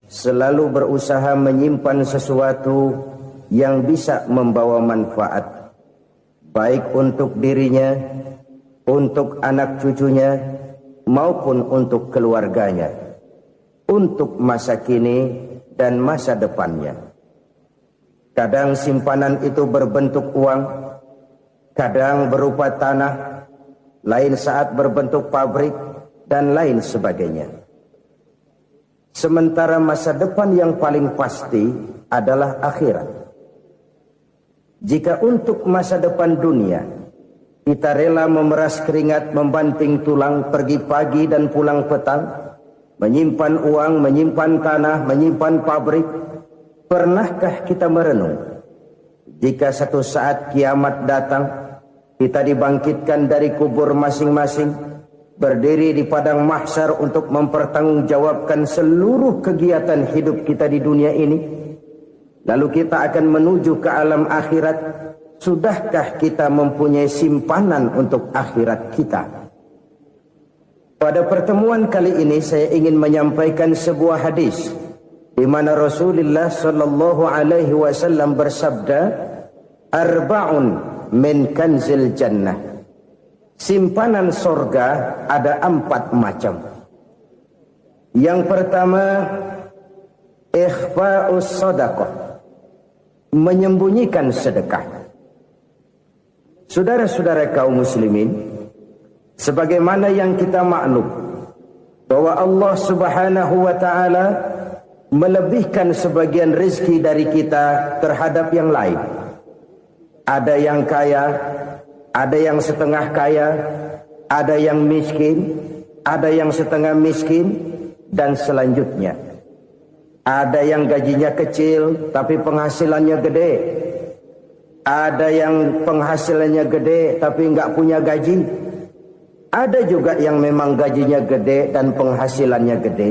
selalu berusaha menyimpan sesuatu yang bisa membawa manfaat, baik untuk dirinya, untuk anak cucunya, maupun untuk keluarganya, untuk masa kini dan masa depannya. Kadang simpanan itu berbentuk uang, kadang berupa tanah, lain saat berbentuk pabrik, dan lain sebagainya. Sementara masa depan yang paling pasti adalah akhirat. Jika untuk masa depan dunia kita rela memeras keringat, membanting tulang, pergi pagi dan pulang petang, menyimpan uang, menyimpan tanah, menyimpan pabrik, pernahkah kita merenung jika satu saat kiamat datang, kita dibangkitkan dari kubur masing-masing, berdiri di padang mahsyar untuk mempertanggungjawabkan seluruh kegiatan hidup kita di dunia ini, lalu kita akan menuju ke alam akhirat. Sudahkah kita mempunyai simpanan untuk akhirat kita? Pada pertemuan kali ini saya ingin menyampaikan sebuah hadis di mana Rasulullah sallallahu alaihi wasallam bersabda, "Arba'un min kanzil jannah." Simpanan sorga ada 4 macam. Yang pertama, ikhfa'us sadaqah, menyembunyikan sedekah. Saudara-saudara kaum muslimin, sebagaimana yang kita maklum bahwa Allah Subhanahu wa taala melebihkan sebagian rezeki dari kita terhadap yang lain. Ada yang kaya, ada yang setengah kaya, ada yang miskin, ada yang setengah miskin, dan selanjutnya. Ada yang gajinya kecil tapi penghasilannya gede. Ada yang penghasilannya gede tapi enggak punya gaji. Ada juga yang memang gajinya gede dan penghasilannya gede.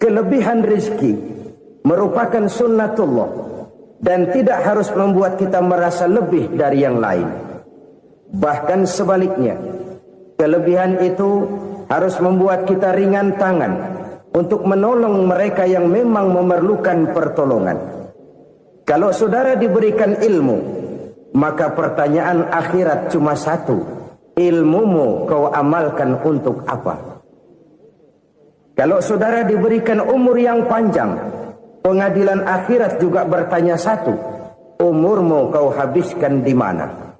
Kelebihan rezeki merupakan sunnatullah dan tidak harus membuat kita merasa lebih dari yang lain. Bahkan sebaliknya, kelebihan itu harus membuat kita ringan tangan untuk menolong mereka yang memang memerlukan pertolongan. Kalau saudara diberikan ilmu, maka pertanyaan akhirat cuma satu: ilmumu kau amalkan untuk apa? Kalau saudara diberikan umur yang panjang, pengadilan akhirat juga bertanya satu: umurmu kau habiskan di mana?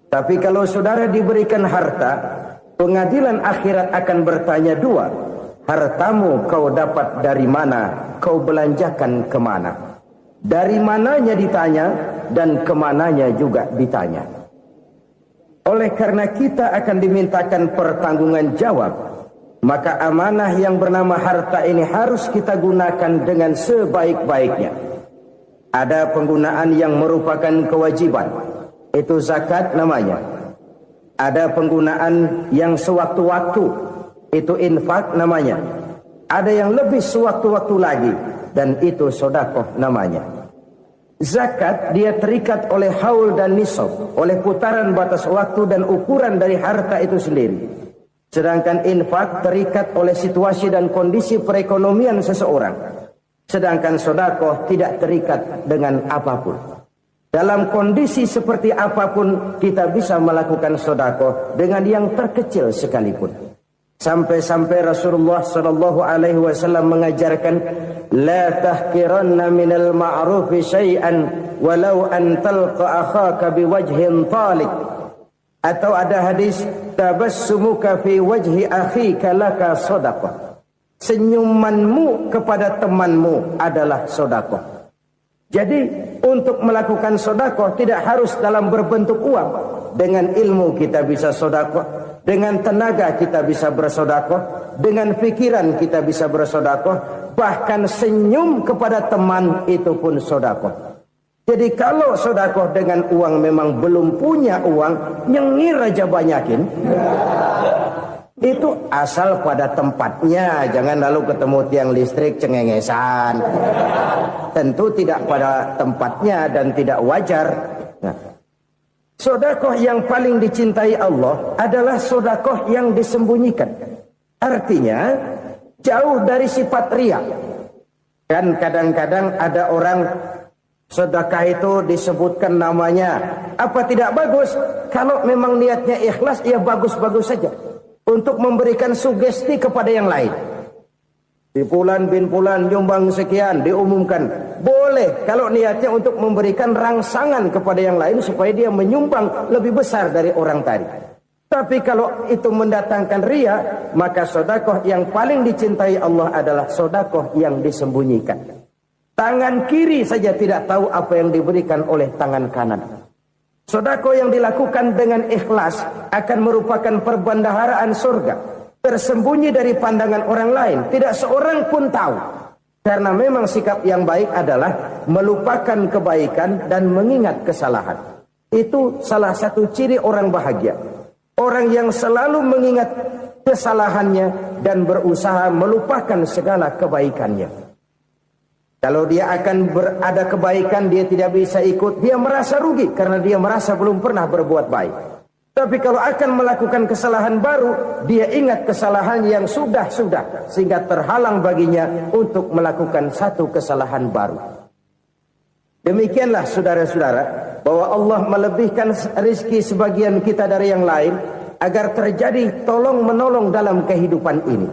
Tapi kalau saudara diberikan harta, pengadilan akhirat akan bertanya dua: hartamu kau dapat dari mana? Kau belanjakan kemana? Dari mananya ditanya dan kemananya juga ditanya. Oleh karena kita akan dimintakan pertanggungan jawab, maka amanah yang bernama harta ini harus kita gunakan dengan sebaik-baiknya. Ada penggunaan yang merupakan kewajiban, itu zakat namanya. Ada penggunaan yang sewaktu-waktu, itu infak namanya. Ada yang lebih sewaktu-waktu lagi, dan itu sedekah namanya. Zakat dia terikat oleh haul dan nisab, oleh putaran batas waktu dan ukuran dari harta itu sendiri. Sedangkan infak terikat oleh situasi dan kondisi perekonomian seseorang. Sedangkan sedekah tidak terikat dengan apapun. Dalam kondisi seperti apapun kita bisa melakukan sedekah dengan yang terkecil sekalipun. Sampai-sampai Rasulullah sallallahu alaihi wasallam mengajarkan, la tahqiranna minal ma'rufi syai'an walau an talqa akhaka biwajhin talik. Atau ada hadis, tabassumuka fi wajhi akhika laka shadaqah. Senyumanmu kepada temanmu adalah sedekah. Jadi untuk melakukan sedekah tidak harus dalam berbentuk uang. Dengan ilmu kita bisa sedekah. Dengan tenaga kita bisa bersedekah, dengan pikiran kita bisa bersedekah, bahkan senyum kepada teman itu pun sedekah. Jadi kalau sedekah dengan uang memang belum punya uang, nyengir aja banyakin. Itu asal pada tempatnya, jangan lalu ketemu tiang listrik cengengesan. Tentu tidak pada tempatnya dan tidak wajar. Nah, sedekah yang paling dicintai Allah adalah sedekah yang disembunyikan. Artinya, jauh dari sifat riya. Dan kadang-kadang ada orang sedekah itu disebutkan namanya. Apa tidak bagus? Kalau memang niatnya ikhlas, ya bagus-bagus saja. Untuk memberikan sugesti kepada yang lain. Di Fulan bin Fulan nyumbang sekian, diumumkan. Boleh kalau niatnya untuk memberikan rangsangan kepada yang lain supaya dia menyumbang lebih besar dari orang tadi. Tapi kalau itu mendatangkan riya, maka sedekah yang paling dicintai Allah adalah sedekah yang disembunyikan. Tangan kiri saja tidak tahu apa yang diberikan oleh tangan kanan. Sedekah yang dilakukan dengan ikhlas akan merupakan perbendaharaan surga, tersembunyi dari pandangan orang lain, tidak seorang pun tahu. Karena memang sikap yang baik adalah melupakan kebaikan dan mengingat kesalahan. Itu salah satu ciri orang bahagia. Orang yang selalu mengingat kesalahannya dan berusaha melupakan segala kebaikannya. Kalau dia akan berada kebaikan, dia tidak bisa ikut, dia merasa rugi karena dia merasa belum pernah berbuat baik. Tapi kalau akan melakukan kesalahan baru, dia ingat kesalahan yang sudah-sudah, sehingga terhalang baginya untuk melakukan satu kesalahan baru. Demikianlah saudara-saudara, bahwa Allah melebihkan rizki sebagian kita dari yang lain, agar terjadi tolong-menolong dalam kehidupan ini.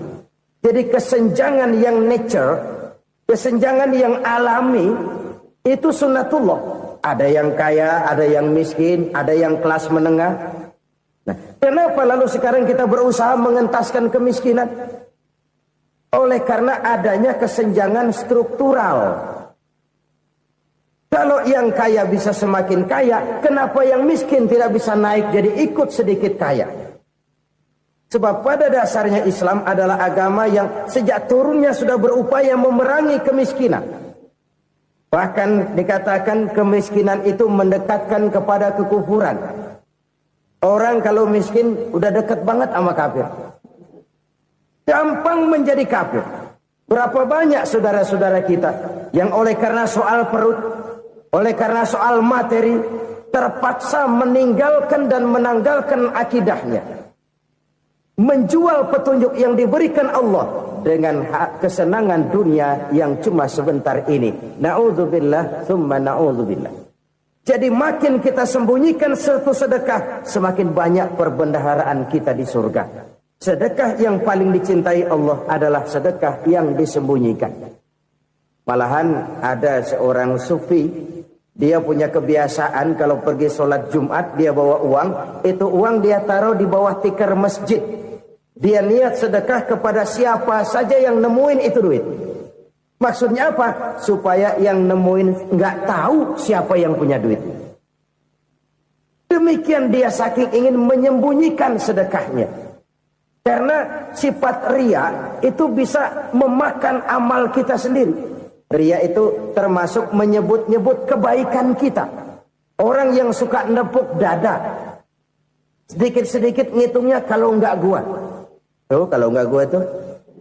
Jadi kesenjangan yang nature, kesenjangan yang alami, itu sunnatullah. Ada yang kaya, ada yang miskin, ada yang kelas menengah. Nah, kenapa lalu sekarang kita berusaha mengentaskan kemiskinan? Oleh karena adanya kesenjangan struktural. Kalau yang kaya bisa semakin kaya, kenapa yang miskin tidak bisa naik jadi ikut sedikit kaya? Sebab pada dasarnya Islam adalah agama yang sejak turunnya sudah berupaya memerangi kemiskinan. Bahkan dikatakan kemiskinan itu mendekatkan kepada kekufuran. Orang kalau miskin udah dekat banget sama kafir. Gampang menjadi kafir. Berapa banyak saudara-saudara kita yang oleh karena soal perut, oleh karena soal materi, terpaksa meninggalkan dan menanggalkan akidahnya. Menjual petunjuk yang diberikan Allah dengan kesenangan dunia yang cuma sebentar ini. Na'udzubillah, thumma na'udzubillah. Jadi makin kita sembunyikan satu sedekah, semakin banyak perbendaharaan kita di surga. Sedekah yang paling dicintai Allah adalah sedekah yang disembunyikan. Malahan ada seorang sufi, dia punya kebiasaan kalau pergi sholat Jumat dia bawa uang, itu uang dia taruh di bawah tikar masjid. Dia niat sedekah kepada siapa saja yang nemuin itu duit. Maksudnya apa? Supaya yang nemuin nggak tahu siapa yang punya duit. Demikian dia saking ingin menyembunyikan sedekahnya. Karena sifat riya itu bisa memakan amal kita sendiri. Riya itu termasuk menyebut-nyebut kebaikan kita. Orang yang suka nepuk dada, sedikit-sedikit ngitungnya kalau nggak gua. Tuh kalau nggak gua tuh.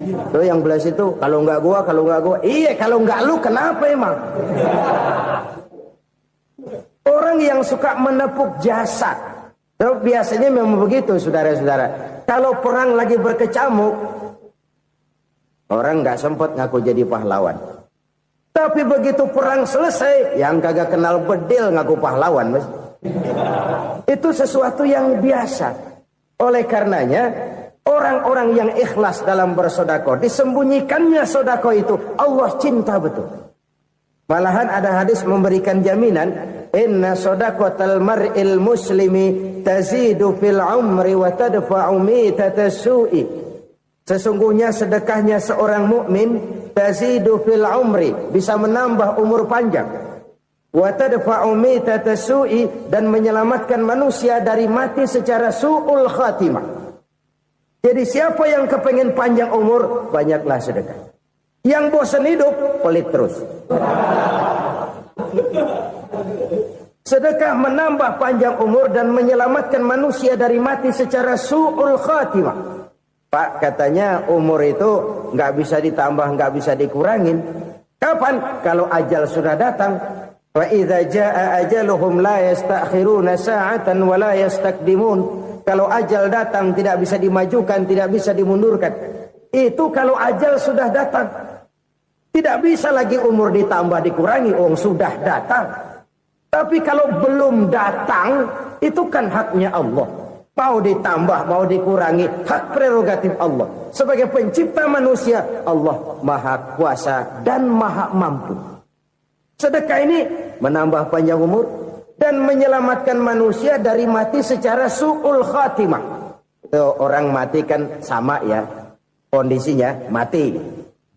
Tuh yang belas itu kalau nggak gua, kalau nggak gua. Iya kalau nggak lu kenapa emang? Orang yang suka menepuk jasad. Tuh biasanya memang begitu saudara-saudara. Kalau perang lagi berkecamuk, orang nggak sempat ngaku jadi pahlawan. Tapi begitu perang selesai, yang kagak kenal bedil ngaku pahlawan, mas. Itu sesuatu yang biasa. Oleh karenanya, orang-orang yang ikhlas dalam bersedekah, disembunyikannya sedekah itu, Allah cinta betul. Malahan ada hadis memberikan jaminan, inna sedaqatal mar'il muslimi tazidu fil umri wa tadfa'u mitatas su'i. Sesungguhnya sedekahnya seorang mukmin tazidu fil umri, bisa menambah umur panjang. Wa tadfa'u mitatas su'i, dan menyelamatkan manusia dari mati secara su'ul khatimah. Jadi siapa yang kepengen panjang umur, banyaklah sedekah. Yang bosan hidup, pelit terus. Sedekah menambah panjang umur dan menyelamatkan manusia dari mati secara su'ul khatimah. Pak, katanya umur itu nggak bisa ditambah, nggak bisa dikurangin. Kapan? Kalau ajal sudah datang. Wa idza jaa ajaluhum la yastakhiruna sa'atan wa la yastaqdimun. Kalau ajal datang tidak bisa dimajukan, tidak bisa dimundurkan. Itu kalau ajal sudah datang. Tidak bisa lagi umur ditambah dikurangi, sudah datang. Tapi kalau belum datang, itu kan haknya Allah. Mau ditambah, mau dikurangi, hak prerogatif Allah. Sebagai pencipta manusia, Allah maha kuasa dan maha mampu. Sedekah ini menambah panjang umur dan menyelamatkan manusia dari mati secara su'ul khatimah. Orang mati kan sama ya, kondisinya mati,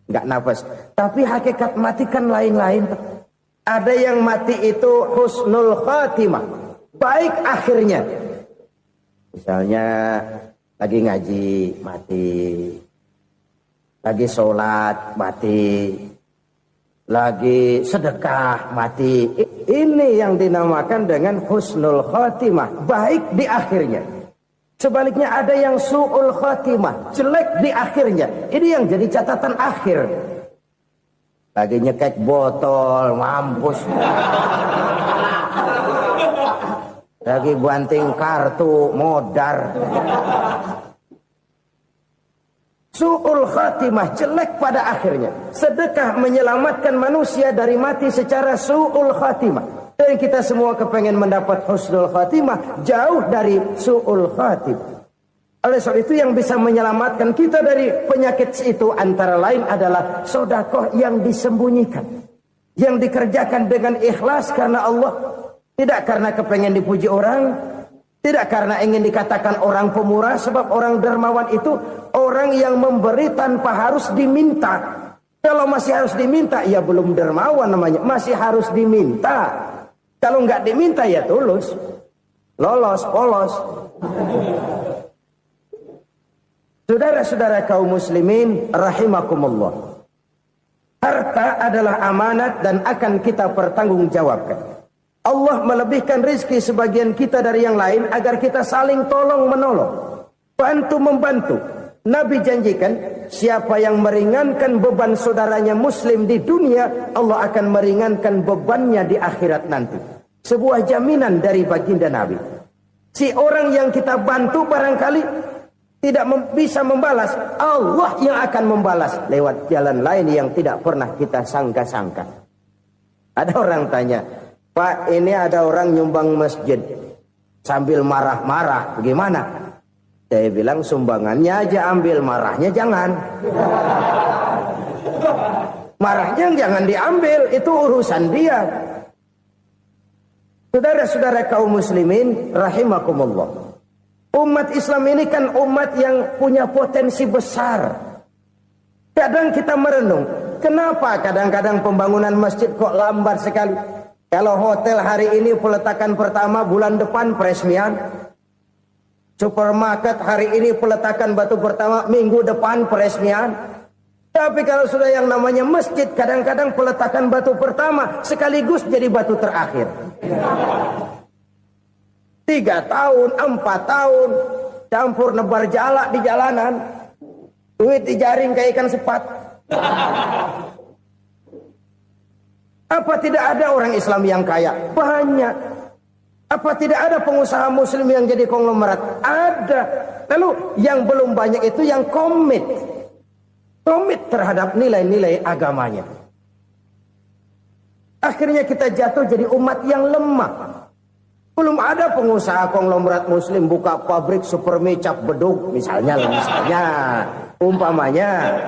nggak nafas. Tapi hakikat mati kan lain-lain. Ada yang mati itu husnul khatimah, baik akhirnya. Misalnya lagi ngaji mati, lagi sholat mati, lagi sedekah mati. Ini yang dinamakan dengan husnul khatimah, baik di akhirnya. Sebaliknya ada yang su'ul khatimah, jelek di akhirnya. Ini yang jadi catatan akhir. Lagi nyekek botol, mampus. Lagi banting kartu, modar. Su'ul khatimah, jelek pada akhirnya. Sedekah menyelamatkan manusia dari mati secara su'ul khatimah. Dan kita semua kepengen mendapat husnul khatimah, jauh dari su'ul khatimah. Oleh sebab itu yang bisa menyelamatkan kita dari penyakit itu antara lain adalah sedekah yang disembunyikan. Yang dikerjakan dengan ikhlas karena Allah. Tidak karena kepengen dipuji orang, tidak karena ingin dikatakan orang pemurah, sebab orang dermawan itu orang yang memberi tanpa harus diminta. Kalau masih harus diminta, ya belum dermawan namanya, masih harus diminta. Kalau nggak diminta ya tulus, lolos, polos. Saudara-saudara kaum muslimin rahimakumullah. Harta adalah amanat dan akan kita pertanggungjawabkan. Allah melebihkan rezeki sebagian kita dari yang lain agar kita saling tolong menolong, bantu membantu. Nabi janjikan siapa yang meringankan beban saudaranya muslim di dunia, Allah akan meringankan bebannya di akhirat nanti. Sebuah jaminan dari baginda Nabi. Si orang yang kita bantu barangkali tidak bisa membalas, Allah yang akan membalas lewat jalan lain yang tidak pernah kita sangka-sangka. Ada orang tanya, Pak, ini ada orang nyumbang masjid sambil marah-marah, gimana? Saya bilang sumbangannya aja ambil, marahnya jangan. Marahnya jangan diambil, itu urusan dia. Saudara-saudara kaum muslimin rahimakumullah. Umat Islam ini kan umat yang punya potensi besar. Kadang kita merenung, kenapa kadang-kadang pembangunan masjid kok lambat sekali? Kalau hotel hari ini peletakan pertama, bulan depan peresmian. Supermarket hari ini peletakan batu pertama, minggu depan peresmian. Tapi kalau sudah yang namanya masjid, kadang-kadang peletakan batu pertama sekaligus jadi batu terakhir. 3 tahun, 4 tahun, campur nebar jalak di jalanan. Duit dijaring kayak ikan sepat. Apa tidak ada orang Islam yang kaya? Banyak. Apa tidak ada pengusaha muslim yang jadi konglomerat? Ada. Lalu yang belum banyak itu yang komit terhadap nilai-nilai agamanya. Akhirnya kita jatuh jadi umat yang lemah. Belum ada pengusaha konglomerat muslim buka pabrik supermi cap beduk misalnya umpamanya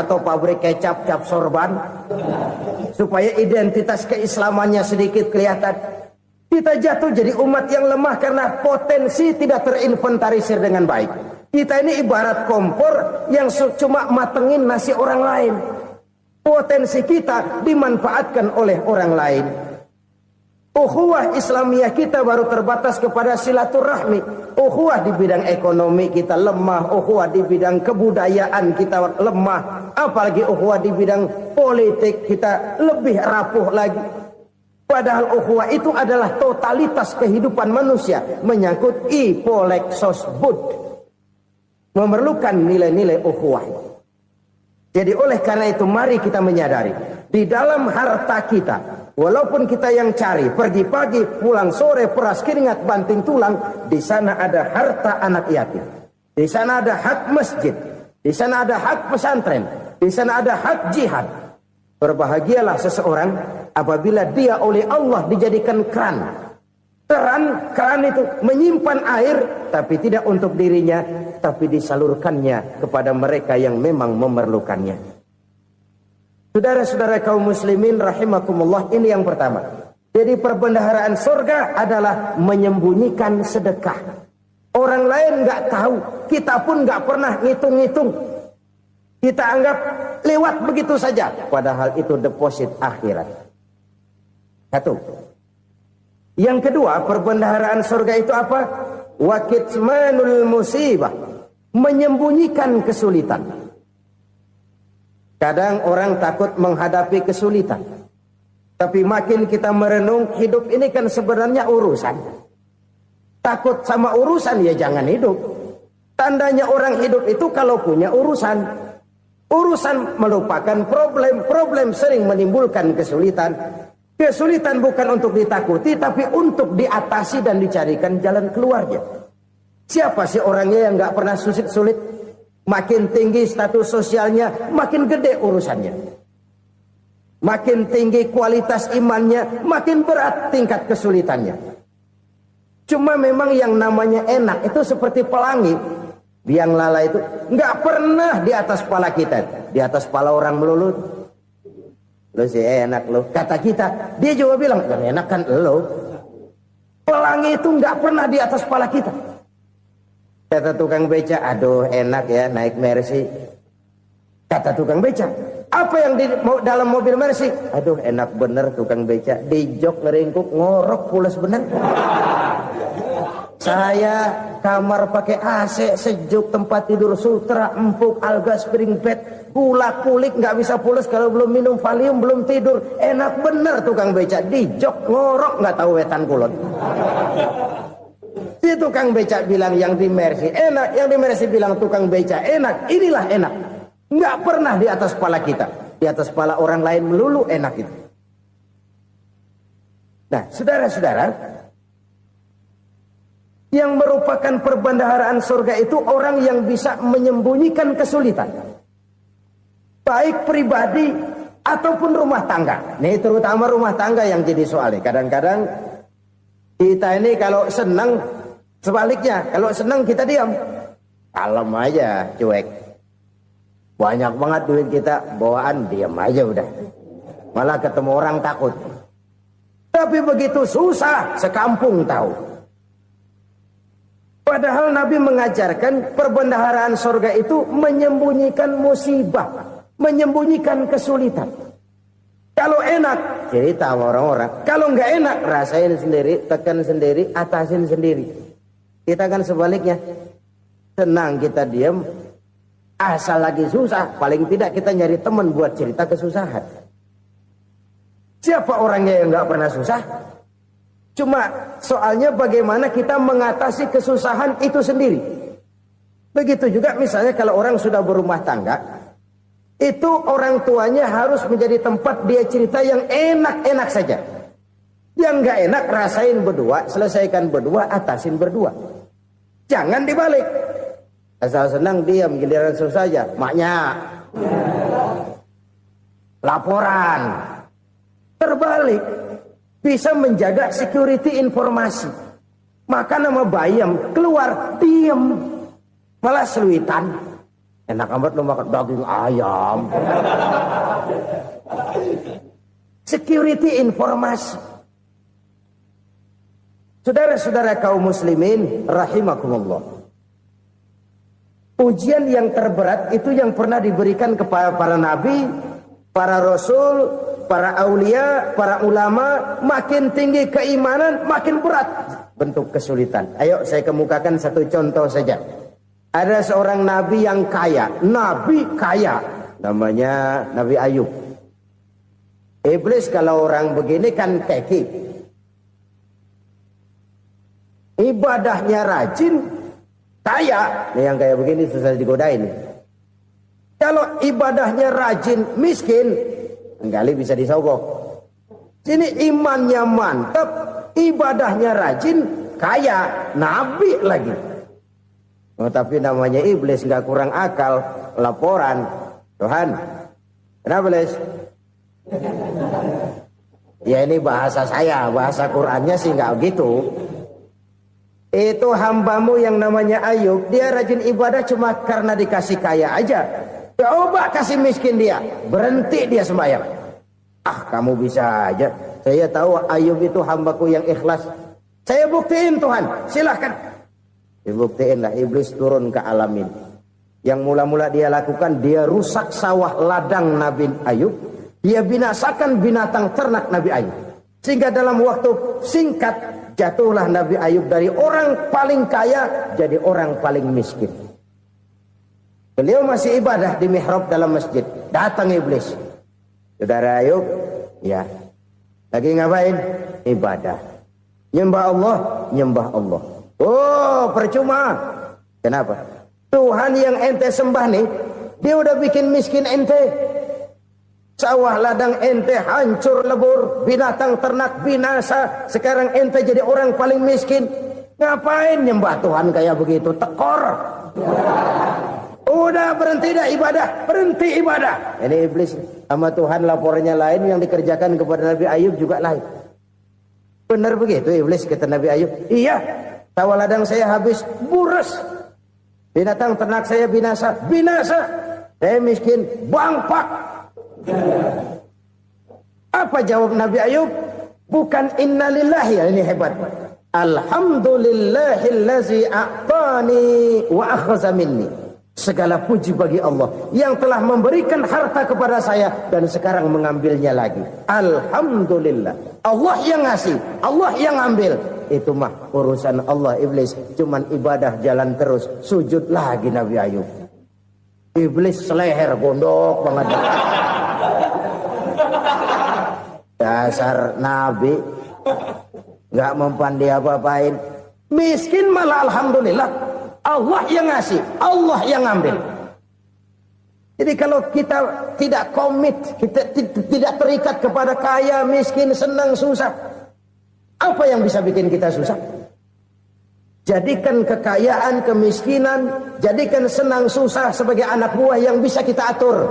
atau pabrik kecap cap sorban supaya identitas keislamannya sedikit kelihatan. Kita jatuh jadi umat yang lemah karena potensi tidak terinventarisir dengan baik. Kita ini ibarat kompor yang cuma matengin nasi orang lain. Potensi kita dimanfaatkan oleh orang lain. Ukhuwah Islamiyah kita baru terbatas kepada silaturahmi. Ukhuwah di bidang ekonomi kita lemah. Ukhuwah di bidang kebudayaan kita lemah. Apalagi ukhuwah di bidang politik kita lebih rapuh lagi. Padahal ukhuwah itu adalah totalitas kehidupan manusia. Menyangkut ipolek sosbud. Memerlukan nilai-nilai ukhuwah. Jadi oleh karena itu mari kita menyadari. Di dalam harta kita, walaupun kita yang cari, pergi pagi, pulang sore, peras keringat, banting tulang, di sana ada harta anak yatim. Di sana ada hak masjid. Di sana ada hak pesantren, di sana ada hak jihad. Berbahagialah seseorang apabila dia oleh Allah dijadikan keran. Keran itu menyimpan air, tapi tidak untuk dirinya, tapi disalurkannya kepada mereka yang memang memerlukannya. Saudara-saudara kaum muslimin rahimakumullah, ini yang pertama. Jadi perbendaharaan surga adalah menyembunyikan sedekah. Orang lain nggak tahu, kita pun nggak pernah ngitung-ngitung. Kita anggap lewat begitu saja, padahal itu deposit akhirat. Satu. Yang kedua, perbendaharaan surga itu apa? Wa kitmanul musibah, menyembunyikan kesulitan. Kadang orang takut menghadapi kesulitan, tapi makin kita merenung, hidup ini kan sebenarnya urusan. Takut sama urusan, ya jangan hidup. Tandanya orang hidup itu kalau punya urusan. Urusan melupakan problem. Problem sering menimbulkan kesulitan. Kesulitan bukan untuk ditakuti, tapi untuk diatasi dan dicarikan jalan keluarnya. Siapa sih orangnya yang gak pernah sulit-sulit? Makin tinggi status sosialnya, makin gede urusannya. Makin tinggi kualitas imannya, makin berat tingkat kesulitannya. Cuma memang yang namanya enak itu seperti pelangi. Biang lala itu nggak pernah di atas kepala kita, di atas kepala orang melulu. Lo sih enak lo, kata kita. Dia juga bilang yang enak kan lo. Pelangi itu nggak pernah di atas kepala kita. Kata tukang beca, aduh enak ya naik Mercy. Kata tukang beca, apa yang di dalam mobil Mercy? Aduh enak bener tukang beca, di jok ngeringkuk ngorok pules bener. Saya kamar pakai AC sejuk, tempat tidur sutra empuk, alga spring bed, kulak kulik nggak bisa pules kalau belum minum Valium, belum tidur. Enak bener tukang beca, di jok ngorok nggak tahu wetan kulon. Si tukang beca bilang yang di Mercy enak, yang di Mercy bilang tukang beca enak. Inilah enak, nggak pernah di atas kepala kita, di atas kepala orang lain melulu enak itu. Nah, saudara-saudara, yang merupakan perbendaharaan surga itu orang yang bisa menyembunyikan kesulitan, baik pribadi ataupun rumah tangga. Nih terutama rumah tangga yang jadi soalnya. Kadang-kadang kita ini kalau senang, sebaliknya kalau senang kita diam, kalem aja, cuek. Banyak banget duit kita bawaan, diam aja udah. Malah ketemu orang takut. Tapi begitu susah, sekampung tahu. Padahal Nabi mengajarkan perbendaharaan surga itu menyembunyikan musibah, menyembunyikan kesulitan. Kalau enak, cerita sama orang-orang. Kalau nggak enak, rasain sendiri, tekan sendiri, atasin sendiri. Kita kan sebaliknya, senang kita diam, asal lagi susah, paling tidak kita nyari teman buat cerita kesusahan. Siapa orangnya yang nggak pernah susah? Cuma soalnya bagaimana kita mengatasi kesusahan itu sendiri. Begitu juga misalnya kalau orang sudah berumah tangga, itu orang tuanya harus menjadi tempat dia cerita yang enak-enak saja. Yang nggak enak rasain berdua, selesaikan berdua, atasin berdua. Jangan dibalik. Asal senang diam, giliran susah saja. Maknya laporan. Terbalik. Bisa menjaga security informasi. Maka nama bayam keluar diam, malah seluitan. Enak amat lo makan daging ayam. Security informasi. Saudara-saudara kaum muslimin rahimakumullah. Ujian yang terberat itu yang pernah diberikan kepada para nabi, para rasul, para aulia, para ulama. Makin tinggi keimanan, makin berat bentuk kesulitan. Ayo saya kemukakan satu contoh saja. Ada seorang nabi yang kaya, nabi kaya, namanya Nabi Ayub. Iblis kalau orang begini kan keki, ibadahnya rajin, kaya. Nih yang kayak begini susah digodain. Kalau ibadahnya rajin, miskin, kali bisa disogok. Sini imannya mantap, ibadahnya rajin, kaya, nabi lagi. Oh, tapi namanya iblis nggak kurang akal. Laporan, Tuhan, kenapa iblis? Ya ini bahasa saya, bahasa Qurannya sih nggak gitu. Itu hambamu yang namanya Ayub, dia rajin ibadah cuma karena dikasih kaya aja. Coba kasih miskin dia, berhenti dia sembahyang. Ah, kamu bisa aja. Saya tahu Ayub itu hambaku yang ikhlas. Saya buktiin Tuhan, silahkan. Dibuktiin lah, iblis turun ke alam ini. Yang mula-mula dia lakukan, dia rusak sawah ladang Nabi Ayub. Dia binasakan binatang ternak Nabi Ayub. Sehingga dalam waktu singkat, jatuhlah Nabi Ayub dari orang paling kaya jadi orang paling miskin. Beliau masih ibadah di mihrab dalam masjid. Datang iblis. Saudara Ayub, ya, lagi ngapain? Ibadah. Nyembah Allah, nyembah Allah. Oh, percuma. Kenapa? Tuhan yang ente sembah nih, dia udah bikin miskin ente. Sawah ladang ente hancur lebur, binatang ternak binasa. Sekarang ente jadi orang paling miskin. Ngapain nyembah Tuhan kayak begitu? Tekor. Udah berhenti dah ibadah, berhenti ibadah. Ini iblis sama Tuhan laporannya lain, yang dikerjakan kepada Nabi Ayub juga lain. Benar begitu iblis kata Nabi Ayub? Iya, sawah ladang saya habis, buras. Binatang ternak saya binasa, binasa. Saya miskin, bangpak. Apa jawab Nabi Ayub? Bukan innalillahi, ini hebat. Alhamdulillahillazi a'tani wa akhza minni. Segala puji bagi Allah yang telah memberikan harta kepada saya dan sekarang mengambilnya lagi. Alhamdulillah. Allah yang ngasih, Allah yang ambil. Itu mah urusan Allah. Iblis cuman ibadah jalan terus, sujud lagi Nabi Ayub. Iblis seleher gondok banget. Dasar Nabi nggak mempan dia apa-apain. Miskin malah alhamdulillah. Allah yang ngasih, Allah yang ambil. Jadi kalau kita tidak komit, kita tidak terikat kepada kaya, miskin, senang, susah, apa yang bisa bikin kita susah? Jadikan kekayaan, kemiskinan, jadikan senang, susah sebagai anak buah yang bisa kita atur.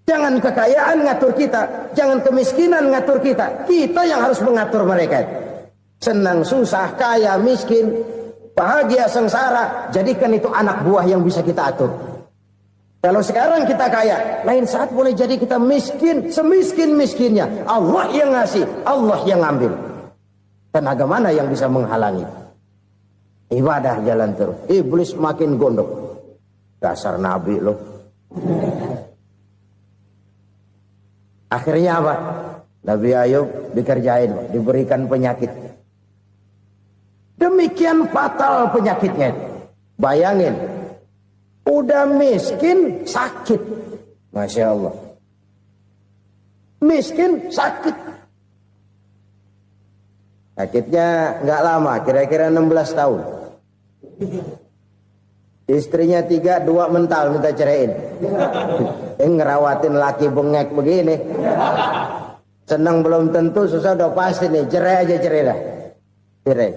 Jangan kekayaan ngatur kita, jangan kemiskinan ngatur kita. Kita yang harus mengatur mereka. Senang, susah, kaya, miskin, bahagia, sengsara, jadikan itu anak buah yang bisa kita atur. Kalau sekarang kita kaya, lain saat boleh jadi kita miskin, semiskin-miskinnya. Allah yang ngasih, Allah yang ngambil. Tenaga mana yang bisa menghalangi? Ibadah jalan terus. Iblis makin gondok. Dasar Nabi loh. Akhirnya apa? Nabi Ayub dikerjain, diberikan penyakit. Demikian fatal penyakitnya. Bayangin, udah miskin sakit. Masya Allah. Miskin sakit. Sakitnya nggak lama, kira-kira 16 tahun. Istrinya 3, 2 mental minta ceraiin. Ngerawatin laki bengek begini. Senang belum tentu, susah udah pasti nih. Cerai aja, cerai dah. Cerai.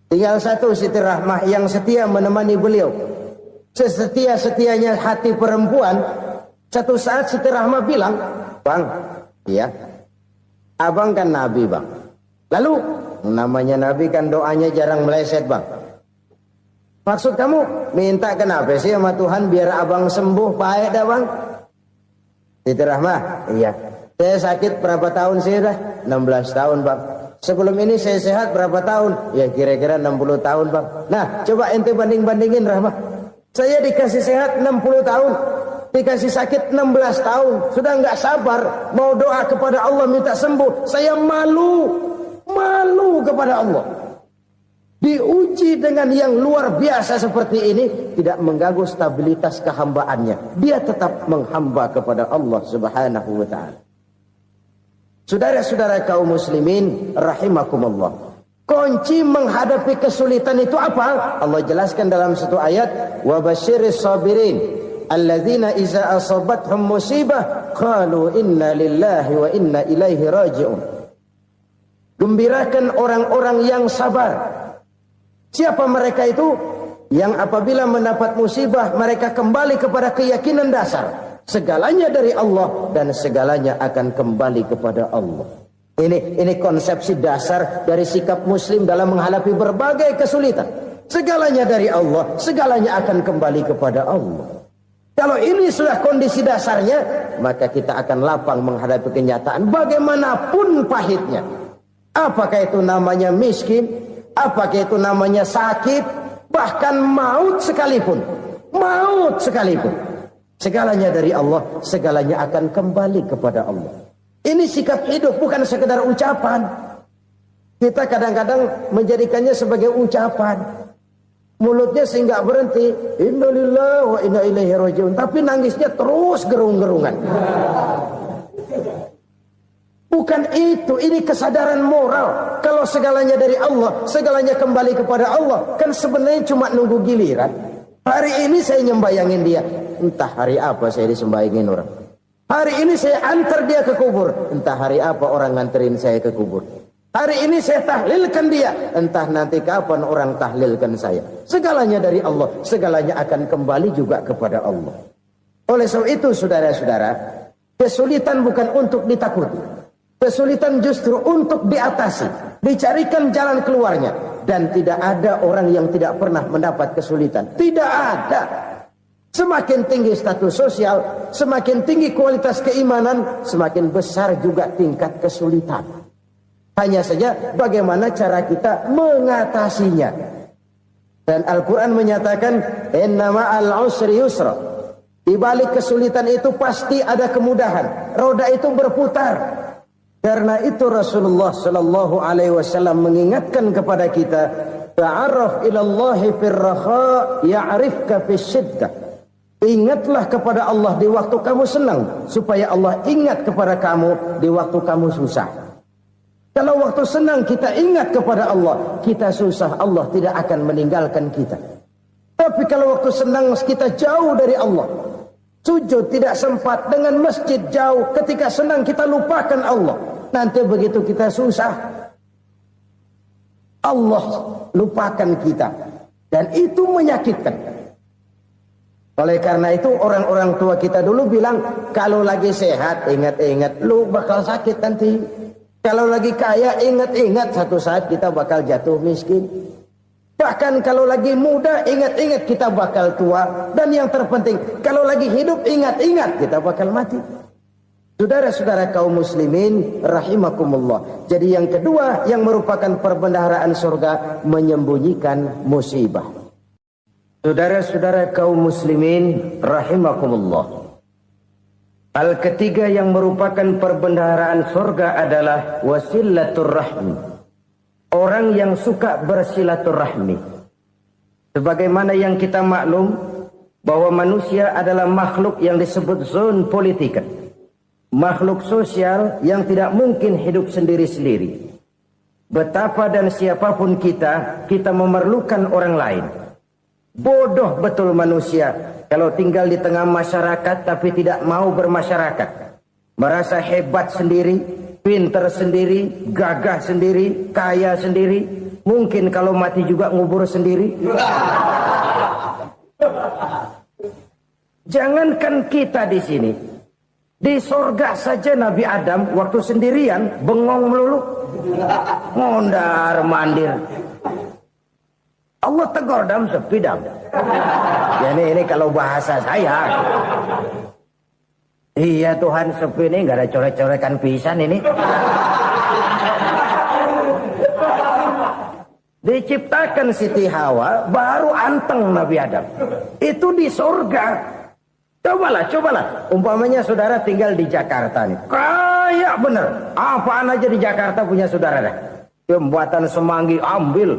Tinggal satu Siti Rahmah yang setia menemani beliau. Sesetia-setianya hati perempuan. Satu saat Siti Rahmah bilang, "Bang, iya, abang kan Nabi bang. Lalu, namanya Nabi kan doanya jarang meleset bang. Maksud kamu minta kenapa sih sama Tuhan biar abang sembuh baik dah bang?" Siti Rahmah, iya. Saya sakit berapa tahun sih dah? 16 tahun bang. Sebelum ini saya sehat berapa tahun? Ya kira-kira 60 tahun bang. Nah coba ente banding-bandingin Rahmah. Saya dikasih sehat 60 tahun. Dikasih sakit 16 tahun. Sudah nggak sabar. Mau doa kepada Allah minta sembuh. Saya malu. Malu kepada Allah. Diuji dengan yang luar biasa seperti ini. Tidak mengganggu stabilitas kehambaannya. Dia tetap menghamba kepada Allah subhanahu wa ta'ala. Saudara-saudara kaum muslimin rahimakumullah. Kunci menghadapi kesulitan itu apa? Allah jelaskan dalam satu ayat, wa basyiris sabirin alladzina iza asabathum musibah qalu inna lillahi wa inna ilaihi raji'un. Gembirakan orang-orang yang sabar Siapa mereka itu? Yang apabila mendapat musibah mereka kembali kepada keyakinan dasar, segalanya dari Allah dan segalanya akan kembali kepada Allah. Ini konsepsi dasar dari sikap muslim dalam menghadapi berbagai kesulitan. Segalanya dari Allah, segalanya akan kembali kepada Allah. Kalau ini sudah kondisi dasarnya, maka kita akan lapang menghadapi kenyataan bagaimanapun pahitnya. Apakah itu namanya miskin, apakah itu namanya sakit, bahkan maut sekalipun. Maut sekalipun. Segalanya dari Allah, segalanya akan kembali kepada Allah. Ini sikap hidup, bukan sekedar ucapan. Kita kadang-kadang menjadikannya sebagai ucapan. Mulutnya sehingga berhenti, innalillahi wa inna ilaihi rajiun, tapi nangisnya terus gerung-gerungan. Bukan itu, ini kesadaran moral. Kalau segalanya dari Allah, segalanya kembali kepada Allah, kan sebenarnya cuma nunggu giliran. Hari ini saya nyembayangin dia, entah hari apa saya disembayangin orang. Hari ini saya antar dia ke kubur, entah hari apa orang nganterin saya ke kubur. Hari ini saya tahlilkan dia, entah nanti kapan orang tahlilkan saya. Segalanya dari Allah, segalanya akan kembali juga kepada Allah. Oleh sebab itu saudara-saudara, kesulitan bukan untuk ditakuti. Kesulitan justru untuk diatasi, dicarikan jalan keluarnya. Dan tidak ada orang yang tidak pernah mendapat kesulitan. Tidak ada. Semakin tinggi status sosial, semakin tinggi kualitas keimanan, semakin besar juga tingkat kesulitan. Hanya saja bagaimana cara kita mengatasinya. Dan Al-Quran menyatakan, inna ma'al usri yusra. Di balik kesulitan itu pasti ada kemudahan. Roda itu berputar. Karena itu Rasulullah sallallahu alaihi wasallam mengingatkan kepada kita, ta'arraf ilallahi firraha ya'rifka fisyiddah. Ingatlah kepada Allah di waktu kamu senang, supaya Allah ingat kepada kamu di waktu kamu susah. Kalau waktu senang kita ingat kepada Allah, kita susah, Allah tidak akan meninggalkan kita. Tapi kalau waktu senang kita jauh dari Allah, sujud tidak sempat, dengan masjid jauh, ketika senang kita lupakan Allah. Nanti begitu kita susah, Allah lupakan kita. Dan itu menyakitkan. Oleh karena itu orang-orang tua kita dulu bilang, kalau lagi sehat ingat-ingat, lu bakal sakit nanti. Kalau lagi kaya ingat-ingat, satu saat kita bakal jatuh miskin. Bahkan kalau lagi muda ingat-ingat kita bakal tua. Dan yang terpenting, kalau lagi hidup ingat-ingat kita bakal mati. Saudara-saudara kaum muslimin rahimakumullah. Jadi yang kedua yang merupakan perbendaharaan surga, menyembunyikan musibah. Saudara-saudara kaum muslimin rahimakumullah. Hal ketiga yang merupakan perbendaharaan surga adalah wasilatur rahmi. Orang yang suka bersilaturahmi. Sebagaimana yang kita maklum bahwa manusia adalah makhluk yang disebut zon politika. Makhluk sosial yang tidak mungkin hidup sendiri-sendiri. Betapa dan siapapun kita memerlukan orang lain. Bodoh betul manusia kalau tinggal di tengah masyarakat tapi tidak mau bermasyarakat. Merasa hebat sendiri, pinter sendiri, gagah sendiri, kaya sendiri. Mungkin kalau mati juga ngubur sendiri. Jangankan kita di sini, di sorga saja Nabi Adam waktu sendirian bengong melulu, ngondar mandir. Allah tegur dam sepi dam. Ya ini kalau bahasa saya. Iya Tuhan sepi ini, nggak ada coret-corekan pisan ini. Diciptakan Siti Hawa, baru anteng Nabi Adam. Itu di surga. Cobalah. Umpamanya saudara tinggal di Jakarta nih. Kayak bener. Apaan aja di Jakarta punya saudara dah. Jembatan Semanggi ambil.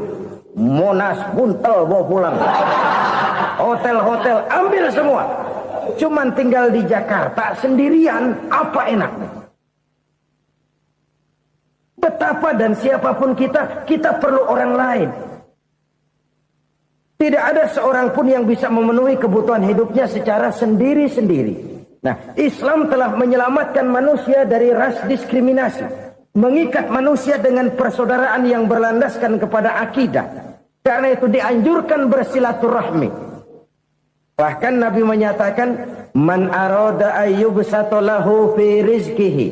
Monas buntel bawa pulang. Hotel-hotel ambil semua. Cuman tinggal di Jakarta sendirian, apa enaknya? Betapa dan siapapun kita perlu orang lain. Tidak ada seorang pun yang bisa memenuhi kebutuhan hidupnya secara sendiri-sendiri. Nah, Islam telah menyelamatkan manusia dari ras diskriminasi. Mengikat manusia dengan persaudaraan yang berlandaskan kepada akidah. Karena itu dianjurkan bersilaturahmi. Bahkan Nabi menyatakan, man arada ayyubsata lahu fi rizqihi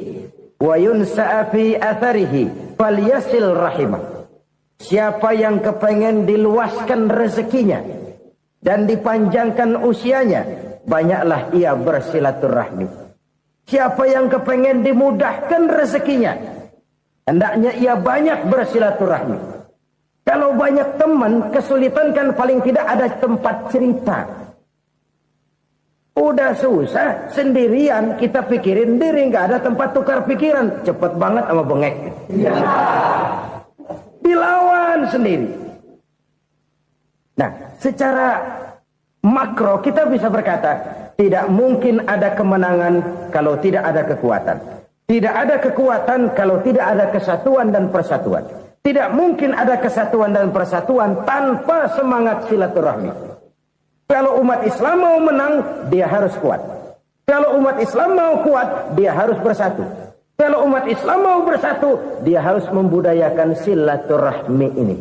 wa yunsa'a fi atharihi falyasil rahimah. Siapa yang kepengen diluaskan rezekinya dan dipanjangkan usianya, banyaklah ia bersilaturahmi. Siapa yang kepengen dimudahkan rezekinya, hendaknya ia banyak bersilaturahmi. Kalau banyak teman, kesulitan kan paling tidak ada tempat cerita. Udah susah, sendirian kita pikirin diri, nggak ada tempat tukar pikiran. Cepet banget sama bengek. Dilawan sendiri. Nah, secara makro kita bisa berkata, tidak mungkin ada kemenangan kalau tidak ada kekuatan. Tidak ada kekuatan kalau tidak ada kesatuan dan persatuan. Tidak mungkin ada kesatuan dan persatuan tanpa semangat silaturahmi. Kalau umat Islam mau menang, dia harus kuat. Kalau umat Islam mau kuat, dia harus bersatu. Kalau umat Islam mau bersatu, dia harus membudayakan silaturahmi ini.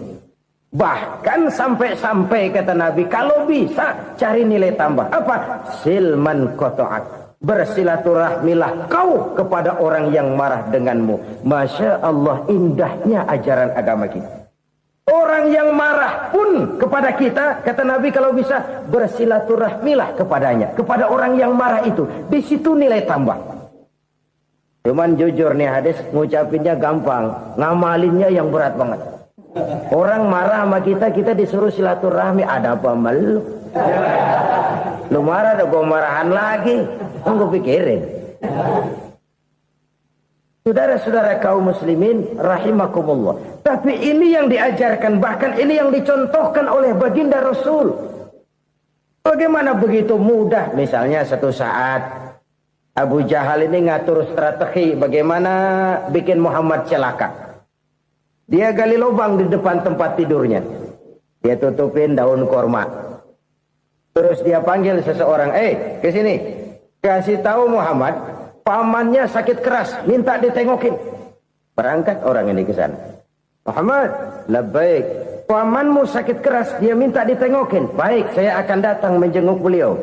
Bahkan sampai-sampai kata Nabi, kalau bisa cari nilai tambah. Apa? Silman qata'ak. Bersilaturahmilah kau kepada orang yang marah denganmu. Masya Allah, indahnya ajaran agama kita. Orang yang marah pun kepada kita, kata Nabi, kalau bisa bersilaturahmilah kepadanya, kepada orang yang marah itu. Di situ nilai tambah. Cuman jujur nih hadis, ngucapinnya gampang, ngamalinnya yang berat banget. Orang marah sama kita, kita disuruh silaturahmi, ada apa malu? Lu marah, ada gua marahan lagi. Tunggu pikirin. Saudara-saudara kaum muslimin rahimakumullah. Tapi ini yang diajarkan, bahkan ini yang dicontohkan oleh baginda Rasul. Bagaimana begitu mudah? Misalnya satu saat Abu Jahal ini ngatur strategi bagaimana bikin Muhammad celaka. Dia gali lubang di depan tempat tidurnya. Dia tutupin daun korma. Terus dia panggil seseorang, ke sini. Kasih tahu Muhammad, pamannya sakit keras, minta ditengokin. Berangkat orang ini ke sana. Muhammad, labbaik. Pamanmu sakit keras, dia minta ditengokin. Baik, saya akan datang menjenguk beliau.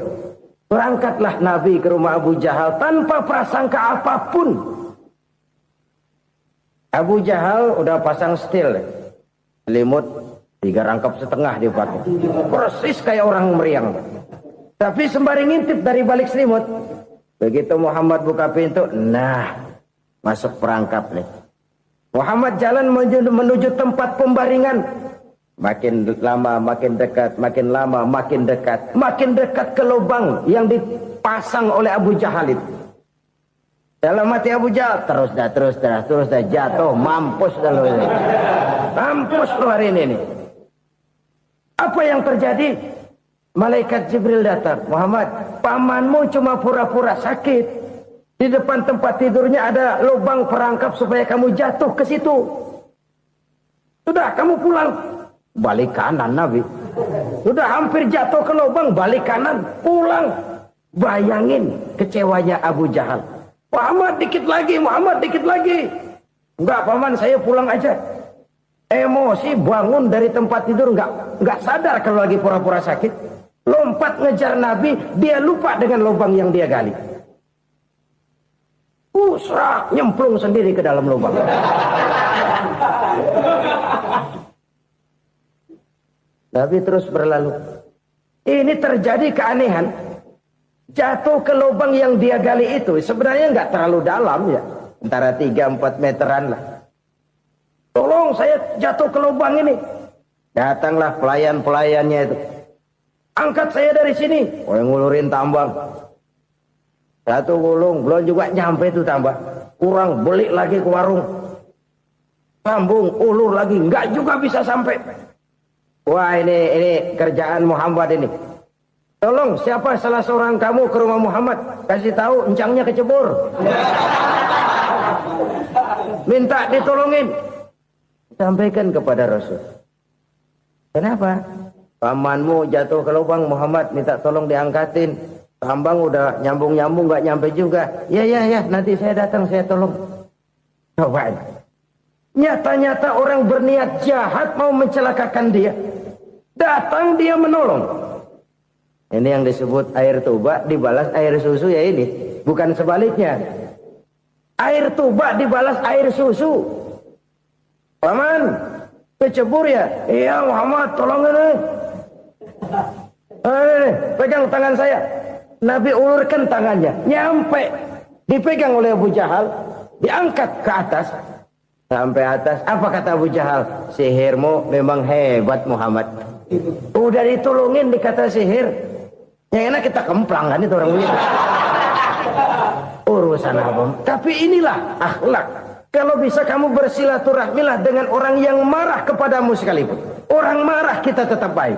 Berangkatlah Nabi ke rumah Abu Jahal tanpa prasangka apapun. Abu Jahal udah pasang setil, selimut 3 rangkap setengah dipakai. Persis kayak orang meriang. Tapi sembari ngintip dari balik selimut, begitu Muhammad buka pintu, nah, masuk perangkap nih. Muhammad jalan menuju tempat pembaringan. Makin lama makin dekat, makin lama makin dekat. Makin dekat ke lubang yang dipasang oleh Abu Jahal itu. Dalam hati Abu Jahal, terus dah jatuh, mampus dah lo ini. Mampus lo hari ini nih. Apa yang terjadi? Malaikat Jibril datang. Muhammad, pamanmu cuma pura-pura sakit. Di depan tempat tidurnya ada lubang perangkap supaya kamu jatuh ke situ. Sudah, kamu pulang. Balik kanan Nabi. Sudah hampir jatuh ke lubang, balik kanan, pulang. Bayangin kecewanya Abu Jahal. Muhammad dikit lagi, Muhammad dikit lagi. Enggak paman, saya pulang aja. Emosi bangun dari tempat tidur, enggak sadar kalau lagi pura-pura sakit. Lompat ngejar Nabi, dia lupa dengan lubang yang dia gali. Serak, nyemplung sendiri ke dalam lubang. Nabi terus berlalu. Ini terjadi keanehan. Jatuh ke lubang yang dia gali itu sebenarnya nggak terlalu dalam ya, antara 3-4 meteran lah. Tolong saya jatuh ke lubang ini. Datanglah pelayan-pelayannya itu. Angkat saya dari sini. Oh, yang ngulurin tambang. Satu gulung, belum juga nyampe itu tambang. Kurang, beli lagi ke warung. Sambung, ulur lagi, nggak juga bisa sampai. Wah, ini kerjaan Muhammad ini. Tolong, siapa salah seorang kamu ke rumah Muhammad, kasih tahu encangnya kecebur. Minta ditolongin. Sampaikan kepada Rasul. Kenapa? Pamanmu jatuh ke lubang, Muhammad minta tolong diangkatin. Tambang udah nyambung-nyambung nggak nyampe juga. Ya, nanti saya datang, saya tolong. Coba. Nyata-nyata orang berniat jahat mau mencelakakan dia. Datang dia menolong. Ini yang disebut air tuba dibalas air susu ya ini. Bukan sebaliknya. Air tuba dibalas air susu. Paman, kecebur ya? Iya Muhammad, tolong ini. Pegang tangan saya. Nabi ulurkan tangannya. Nyampe. Dipegang oleh Abu Jahal. Diangkat ke atas. Sampai atas. Apa kata Abu Jahal? Sihirmu memang hebat Muhammad. Udah ditolongin dikata sihir. Yang enak kita kemplang kan itu orang begitu. Urusan apa? Tapi inilah akhlak. Kalau bisa kamu bersilaturahmilah dengan orang yang marah kepadamu sekalipun. Orang marah kita tetap baik.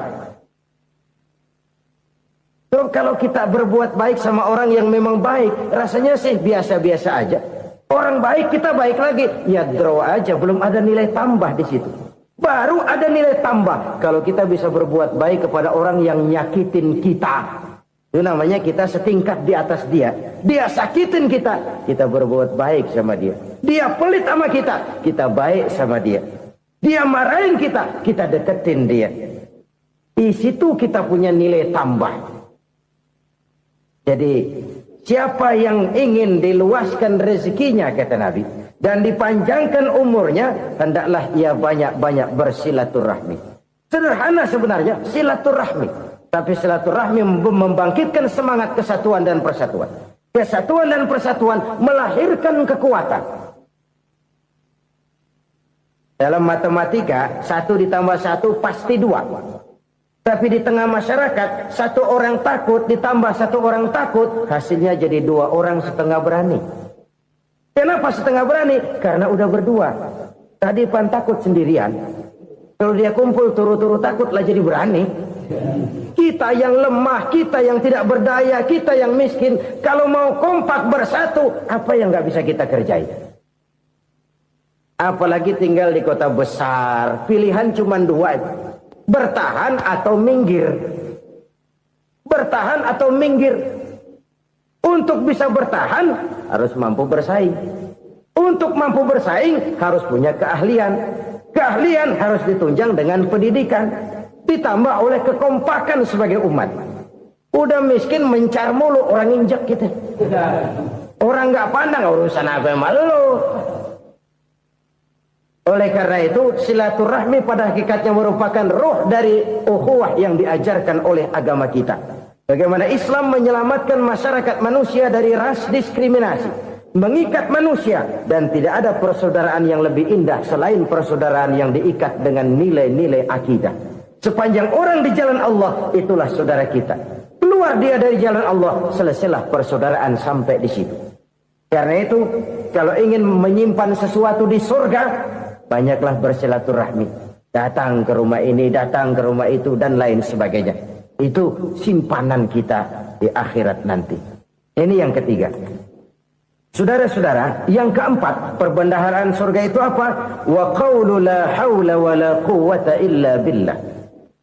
So, kalau kita berbuat baik sama orang yang memang baik, rasanya sih biasa-biasa aja. Orang baik kita baik lagi, ya draw aja, belum ada nilai tambah di situ. Baru ada nilai tambah kalau kita bisa berbuat baik kepada orang yang nyakitin kita. Itu namanya kita setingkat di atas dia. Dia sakitin kita, kita berbuat baik sama dia. Dia pelit sama kita, kita baik sama dia. Dia marahin kita, kita deketin dia. Di situ kita punya nilai tambah. Jadi siapa yang ingin diluaskan rezekinya kata Nabi dan dipanjangkan umurnya, hendaklah ia banyak-banyak bersilaturahmi. Sederhana sebenarnya silaturahmi. Tapi silaturahmi membangkitkan semangat kesatuan dan persatuan. Kesatuan dan persatuan melahirkan kekuatan. Dalam matematika, 1 ditambah 1 pasti 2. Tapi di tengah masyarakat, 1 orang takut ditambah 1 orang takut, hasilnya jadi 2 orang setengah berani. Kenapa setengah berani? Karena udah berdua. Tadi pan takut sendirian. Kalau dia kumpul turu-turu takutlah jadi berani. Kita yang lemah, kita yang tidak berdaya, kita yang miskin, kalau mau kompak bersatu, apa yang nggak bisa kita kerjain? Apalagi tinggal di kota besar, pilihan cuma 2, bertahan atau minggir. Bertahan atau minggir. Untuk bisa bertahan harus mampu bersaing. Untuk mampu bersaing harus punya keahlian. Keahlian harus ditunjang dengan pendidikan. Ditambah oleh kekompakan sebagai umat. Udah miskin mencar mulu, orang injek gitu. Orang nggak pandang urusan apa malu. Oleh karena itu silaturahmi pada hakikatnya merupakan roh dari ukhuwah yang diajarkan oleh agama kita. Bagaimana Islam menyelamatkan masyarakat manusia dari ras diskriminasi, mengikat manusia, dan tidak ada persaudaraan yang lebih indah selain persaudaraan yang diikat dengan nilai-nilai akidah. Sepanjang orang di jalan Allah, itulah saudara kita. Keluar dia dari jalan Allah, selesailah persaudaraan sampai di situ. Karena itu, kalau ingin menyimpan sesuatu di surga, banyaklah bersilaturahmi. Datang ke rumah ini, datang ke rumah itu, dan lain sebagainya. Itu simpanan kita di akhirat nanti. Ini yang ketiga. Saudara-saudara, yang keempat, perbendaharaan surga itu apa? Wa qawlu la hawla wa la quwwata illa billah.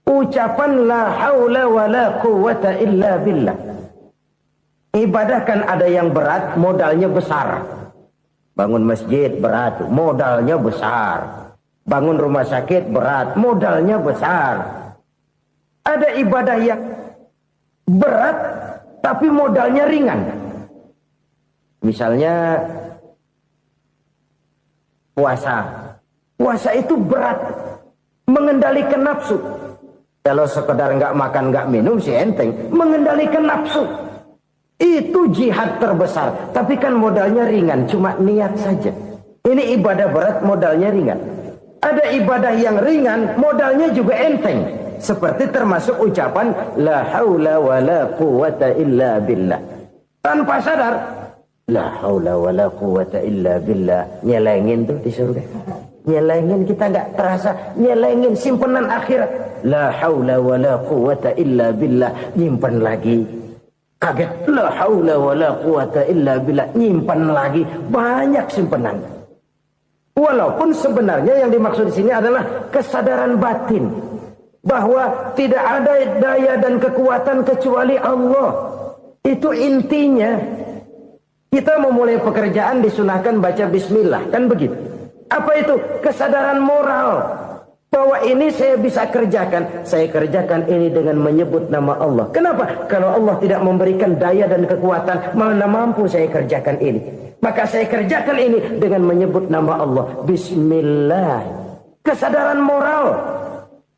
Ucapan la haula wa la quwwata illa billah. Ibadah kan ada yang berat, modalnya besar. Bangun masjid berat, modalnya besar. Bangun rumah sakit berat, modalnya besar. Ada ibadah yang berat, tapi modalnya ringan. Misalnya puasa. Puasa itu berat, mengendalikan nafsu. Kalau sekedar nggak makan nggak minum sih enteng, mengendalikan nafsu itu jihad terbesar. Tapi kan modalnya ringan, cuma niat saja. Ini ibadah berat, modalnya ringan. Ada ibadah yang ringan, modalnya juga enteng. Seperti termasuk ucapan la haula wa la quwwata illa billah. Tanpa sadar, la haula wa la quwwata illa billah, nyelengin tuh di surga. Nyelengin, kita nggak terasa, nyelengin simpenan akhirat. La haula wa la quwwata illa billah, nyimpan lagi. Kaget, la haula wa la quwwata illa billah, nyimpan lagi. Banyak simpanan. Walaupun sebenarnya yang dimaksud di sini adalah kesadaran batin bahwa tidak ada daya dan kekuatan kecuali Allah. Itu intinya. Kita memulai pekerjaan disunahkan baca bismillah, kan begitu. Apa itu? Kesadaran moral. Bahwa ini saya bisa kerjakan. Saya kerjakan ini dengan menyebut nama Allah. Kenapa? Kalau Allah tidak memberikan daya dan kekuatan, mana mampu saya kerjakan ini. Maka saya kerjakan ini dengan menyebut nama Allah. Bismillah. Kesadaran moral.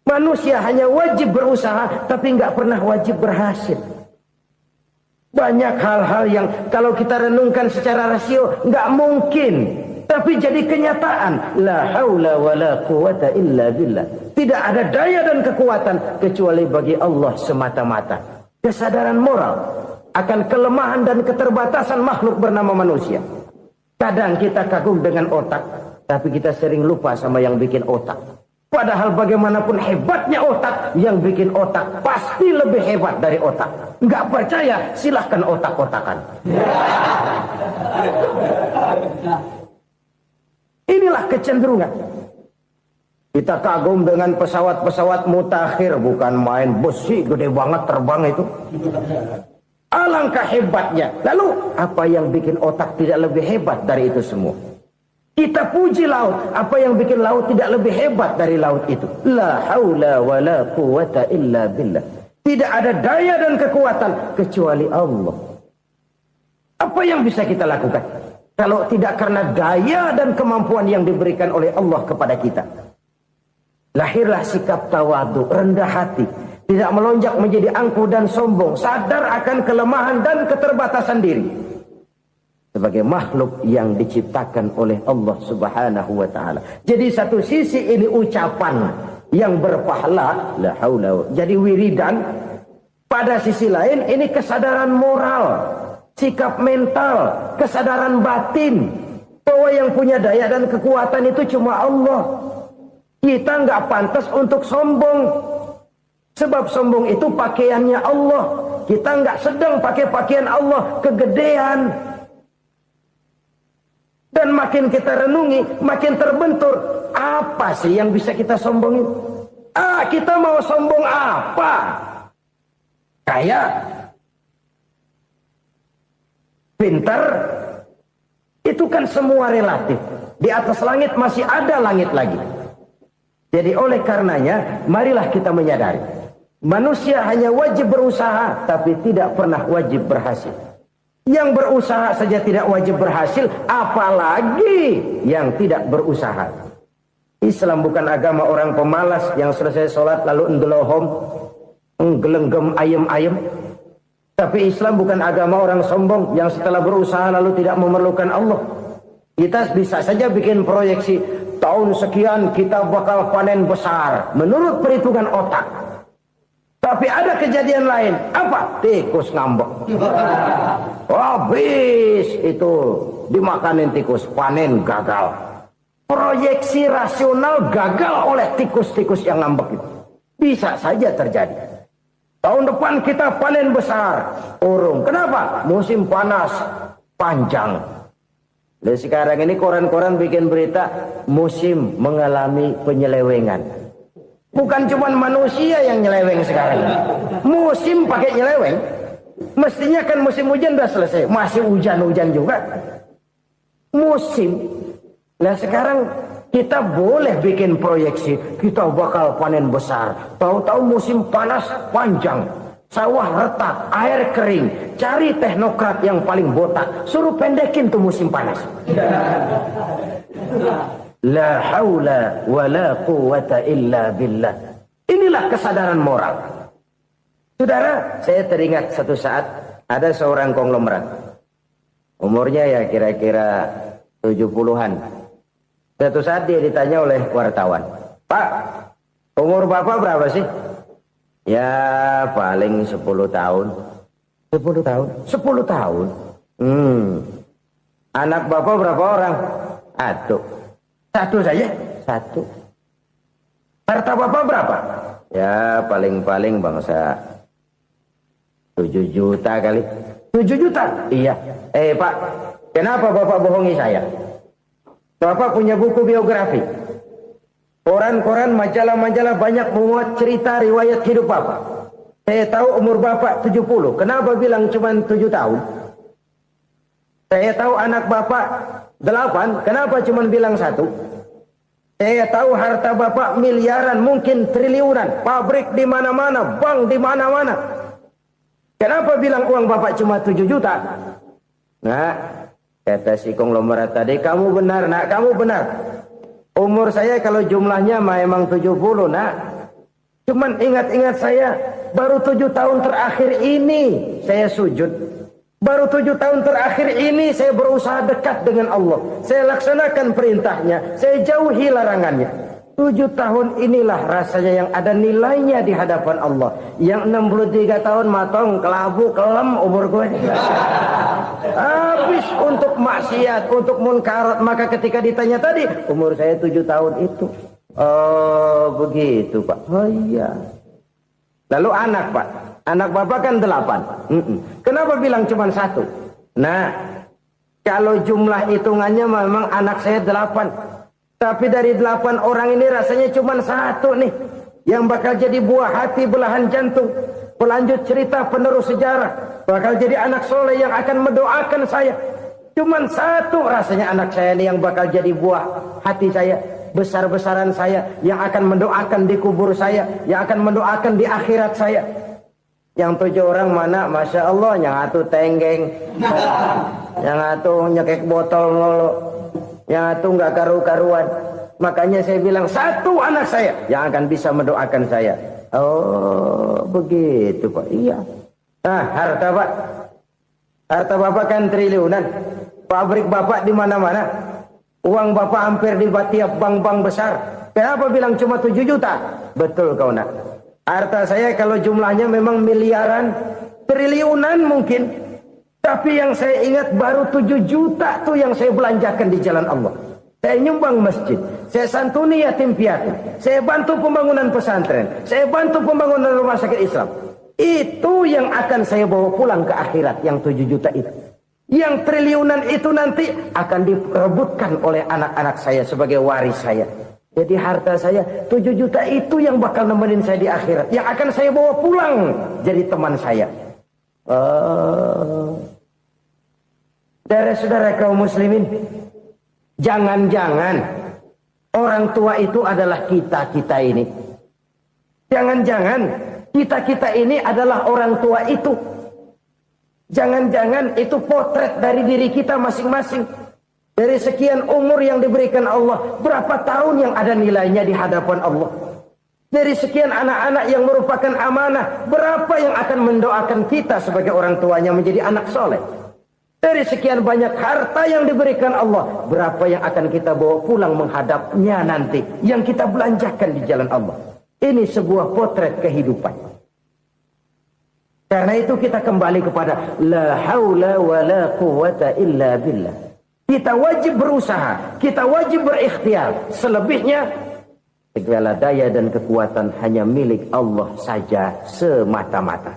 Manusia hanya wajib berusaha, tapi nggak pernah wajib berhasil. Banyak hal-hal yang kalau kita renungkan secara rasio nggak mungkin, tapi jadi kenyataan. La haula wala quwata illa billah. Tidak ada daya dan kekuatan kecuali bagi Allah semata-mata. Kesadaran moral akan kelemahan dan keterbatasan makhluk bernama manusia. Kadang kita kagum dengan otak, tapi kita sering lupa sama yang bikin otak. Padahal bagaimanapun hebatnya otak, yang bikin otak pasti lebih hebat dari otak. Nggak percaya, silahkan otak-otakan. Inilah kecenderungan. Kita kagum dengan pesawat-pesawat mutakhir, bukan main, besi gede banget terbang itu. Alangkah hebatnya. Lalu apa yang bikin otak tidak lebih hebat dari itu semua? Kita puji laut. Apa yang bikin laut tidak lebih hebat dari laut itu? La haula wa la quwata illa billah. Tidak ada daya dan kekuatan kecuali Allah. Apa yang bisa kita lakukan? Kalau tidak karena daya dan kemampuan yang diberikan oleh Allah kepada kita. Lahirlah sikap tawadu, rendah hati. Tidak melonjak menjadi angkuh dan sombong. Sadar akan kelemahan dan keterbatasan diri. Sebagai makhluk yang diciptakan oleh Allah Subhanahu wa ta'ala. Jadi satu sisi ini ucapan yang berpahala, la haula, jadi wiridan. Pada sisi lain ini kesadaran moral, sikap mental, kesadaran batin. Bahwa yang punya daya dan kekuatan itu cuma Allah. Kita nggak pantas untuk sombong. Sebab sombong itu pakaiannya Allah. Kita nggak sedang pakai pakaian Allah, kegedean. Dan makin kita renungi, makin terbentur. Apa sih yang bisa kita sombongin? Kita mau sombong apa? Kaya? Pintar? Itu kan semua relatif. Di atas langit masih ada langit lagi. Jadi oleh karenanya, marilah kita menyadari. Manusia hanya wajib berusaha, tapi tidak pernah wajib berhasil. Yang berusaha saja tidak wajib berhasil, apalagi yang tidak berusaha. Islam bukan agama orang pemalas yang selesai sholat lalu ngelohom, nggelenggem ayem-ayem. Tapi Islam bukan agama orang sombong yang setelah berusaha lalu tidak memerlukan Allah. Kita bisa saja bikin proyeksi, tahun sekian kita bakal panen besar menurut perhitungan otak. Tapi ada kejadian lain. Apa? Tikus ngambek. Habis itu dimakanin tikus, panen gagal. Proyeksi rasional gagal oleh tikus-tikus yang ngambek itu. Bisa saja terjadi. Tahun depan kita panen besar, urung. Kenapa? Musim panas panjang. Dan sekarang ini koran-koran bikin berita musim mengalami penyelewengan. Bukan cuma manusia yang nyeleweng sekarang. Musim pakai nyeleweng. Mestinya kan musim hujan udah selesai. Masih hujan-hujan juga. Musim. Nah sekarang kita boleh bikin proyeksi. Kita bakal panen besar. Tahu-tahu musim panas panjang. Sawah retak, air kering. Cari teknokrat yang paling botak. Suruh pendekin tuh musim panas. La haula wa la quwata illa billah. Inilah kesadaran moral. Saudara, saya teringat satu saat ada seorang konglomerat. Umurnya ya kira-kira 70-an. Satu saat dia ditanya oleh wartawan, "Pak, umur Bapak berapa sih?" "Ya paling 10 tahun." 10 tahun? 10 tahun? Anak Bapak berapa orang? Satu saja? Satu. Harta Bapak berapa? Ya paling-paling bangsa 7 juta kali. 7 juta? Iya. Pak, kenapa Bapak bohongi saya? Bapak punya buku biografi. Koran-koran, majalah-majalah banyak memuat cerita riwayat hidup Bapak. Saya tahu umur Bapak 70. Kenapa bilang cuma 7 tahun? Saya tahu anak Bapak 8. Kenapa cuma bilang 1? Saya tahu harta bapak miliaran, mungkin triliunan, pabrik di mana-mana, bank di mana-mana. Kenapa bilang uang bapak cuma 7 juta? Nah, kata si konglomerat tadi, kamu benar nak, kamu benar. Umur saya kalau jumlahnya memang 70 nak. Cuman ingat-ingat saya, baru 7 tahun terakhir ini saya sujud. Baru 7 tahun terakhir ini saya berusaha dekat dengan Allah. Saya laksanakan perintahnya, saya jauhi larangannya. 7 tahun inilah rasanya yang ada nilainya di hadapan Allah. Yang 63 tahun matong, kelabu, kelem umur gue. Habis untuk maksiat, untuk munkarat. Maka ketika ditanya tadi, umur saya 7 tahun itu. Oh begitu Pak. Oh iya. Lalu anak Pak. Anak bapak kan 8. Kenapa bilang cuma 1? Nah, kalau jumlah hitungannya memang anak saya 8. Tapi dari 8 orang ini rasanya cuma 1 nih. Yang bakal jadi buah hati, belahan jantung. Pelanjut cerita, penerus sejarah. Bakal jadi anak soleh yang akan mendoakan saya. Cuma 1 rasanya anak saya ini yang bakal jadi buah hati saya. Besar-besaran saya. Yang akan mendoakan di kubur saya. Yang akan mendoakan di akhirat saya. Yang 7 orang mana, Masya Allah, yang atu tenggeng, yang atu nyekek botol ngolo, yang atu nggak karu-karuan. Makanya saya bilang 1 anak saya yang akan bisa mendoakan saya. Oh begitu Pak. Iya. Nah harta Pak, harta bapak kan triliunan, pabrik bapak di mana-mana, uang bapak hampir di tiap bank-bank besar. Kenapa bilang cuma 7 juta? Betul kau nak. Harta saya kalau jumlahnya memang miliaran, triliunan mungkin. Tapi yang saya ingat baru 7 juta tuh yang saya belanjakan di jalan Allah. Saya nyumbang masjid, saya santuni yatim piatu, saya bantu pembangunan pesantren, saya bantu pembangunan rumah sakit Islam. Itu yang akan saya bawa pulang ke akhirat, yang 7 juta itu. Yang triliunan itu nanti akan diperebutkan oleh anak-anak saya sebagai waris saya. Jadi harta saya 7 juta itu yang bakal nemenin saya di akhirat. Yang akan saya bawa pulang jadi teman saya. Saudara-saudara kaum muslimin, jangan-jangan orang tua itu adalah kita-kita ini. Jangan-jangan kita-kita ini adalah orang tua itu. Jangan-jangan itu potret dari diri kita masing-masing. Dari sekian umur yang diberikan Allah, berapa tahun yang ada nilainya di hadapan Allah? Dari sekian anak-anak yang merupakan amanah, berapa yang akan mendoakan kita sebagai orang tuanya menjadi anak soleh? Dari sekian banyak harta yang diberikan Allah, berapa yang akan kita bawa pulang menghadapnya nanti, yang kita belanjakan di jalan Allah? Ini sebuah potret kehidupan. Karena itu kita kembali kepada la haula wa la quwwata illa billah. Kita wajib berusaha, kita wajib berikhtiar. Selebihnya, segala daya dan kekuatan hanya milik Allah saja semata-mata.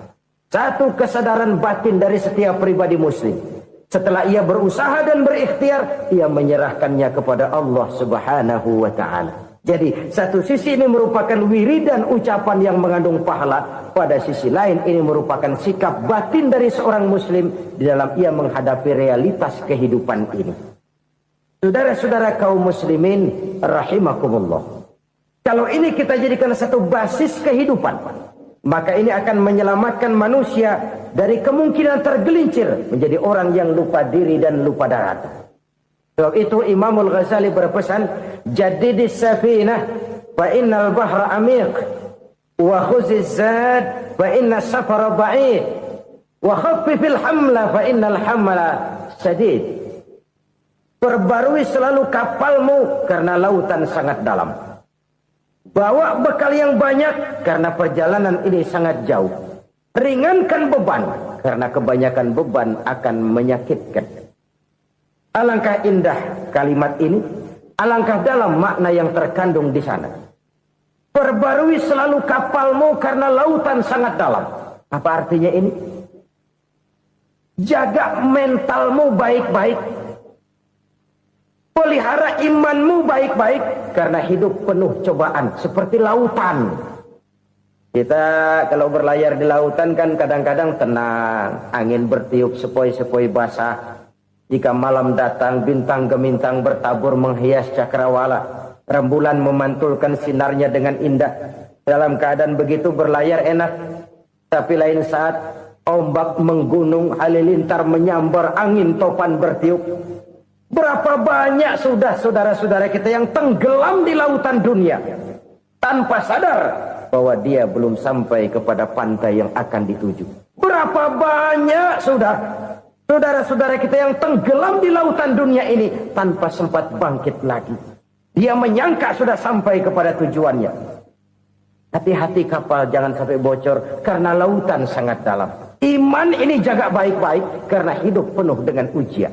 Satu kesadaran batin dari setiap pribadi muslim. Setelah ia berusaha dan berikhtiar, ia menyerahkannya kepada Allah Subhanahu wa ta'ala. Jadi, satu sisi ini merupakan wiridan ucapan yang mengandung pahala. Pada sisi lain, ini merupakan sikap batin dari seorang muslim di dalam ia menghadapi realitas kehidupan ini. Saudara-saudara kaum muslimin, rahimakumullah. Kalau ini kita jadikan satu basis kehidupan, maka ini akan menyelamatkan manusia dari kemungkinan tergelincir menjadi orang yang lupa diri dan lupa darat. Sebab itu Imamul Ghazali berpesan, jadidis safinah fa innal bahra amiq wa khuziz zad fa inna safara ba'id wa khaffifil hamla fa innal hamla sadid. Perbarui selalu kapalmu karena lautan sangat dalam. Bawa bekal yang banyak karena perjalanan ini sangat jauh. Ringankan beban karena kebanyakan beban akan menyakitkan. Alangkah indah kalimat ini, alangkah dalam makna yang terkandung di sana. Perbarui selalu kapalmu karena lautan sangat dalam. Apa artinya ini? Jaga mentalmu baik-baik. Pelihara imanmu baik-baik karena hidup penuh cobaan seperti lautan. Kita kalau berlayar di lautan kan kadang-kadang tenang, angin bertiup sepoi-sepoi basah. Jika malam datang bintang gemintang bertabur menghias cakrawala. Rembulan memantulkan sinarnya dengan indah. Dalam keadaan begitu berlayar enak. Tapi lain saat ombak menggunung, halilintar menyambar, angin topan bertiup. Berapa banyak sudah saudara-saudara kita yang tenggelam di lautan dunia tanpa sadar bahwa dia belum sampai kepada pantai yang akan dituju. Berapa banyak sudah saudara-saudara kita yang tenggelam di lautan dunia ini tanpa sempat bangkit lagi. Dia menyangka sudah sampai kepada tujuannya. Hati-hati kapal jangan sampai bocor karena lautan sangat dalam. Iman ini jaga baik-baik karena hidup penuh dengan ujian.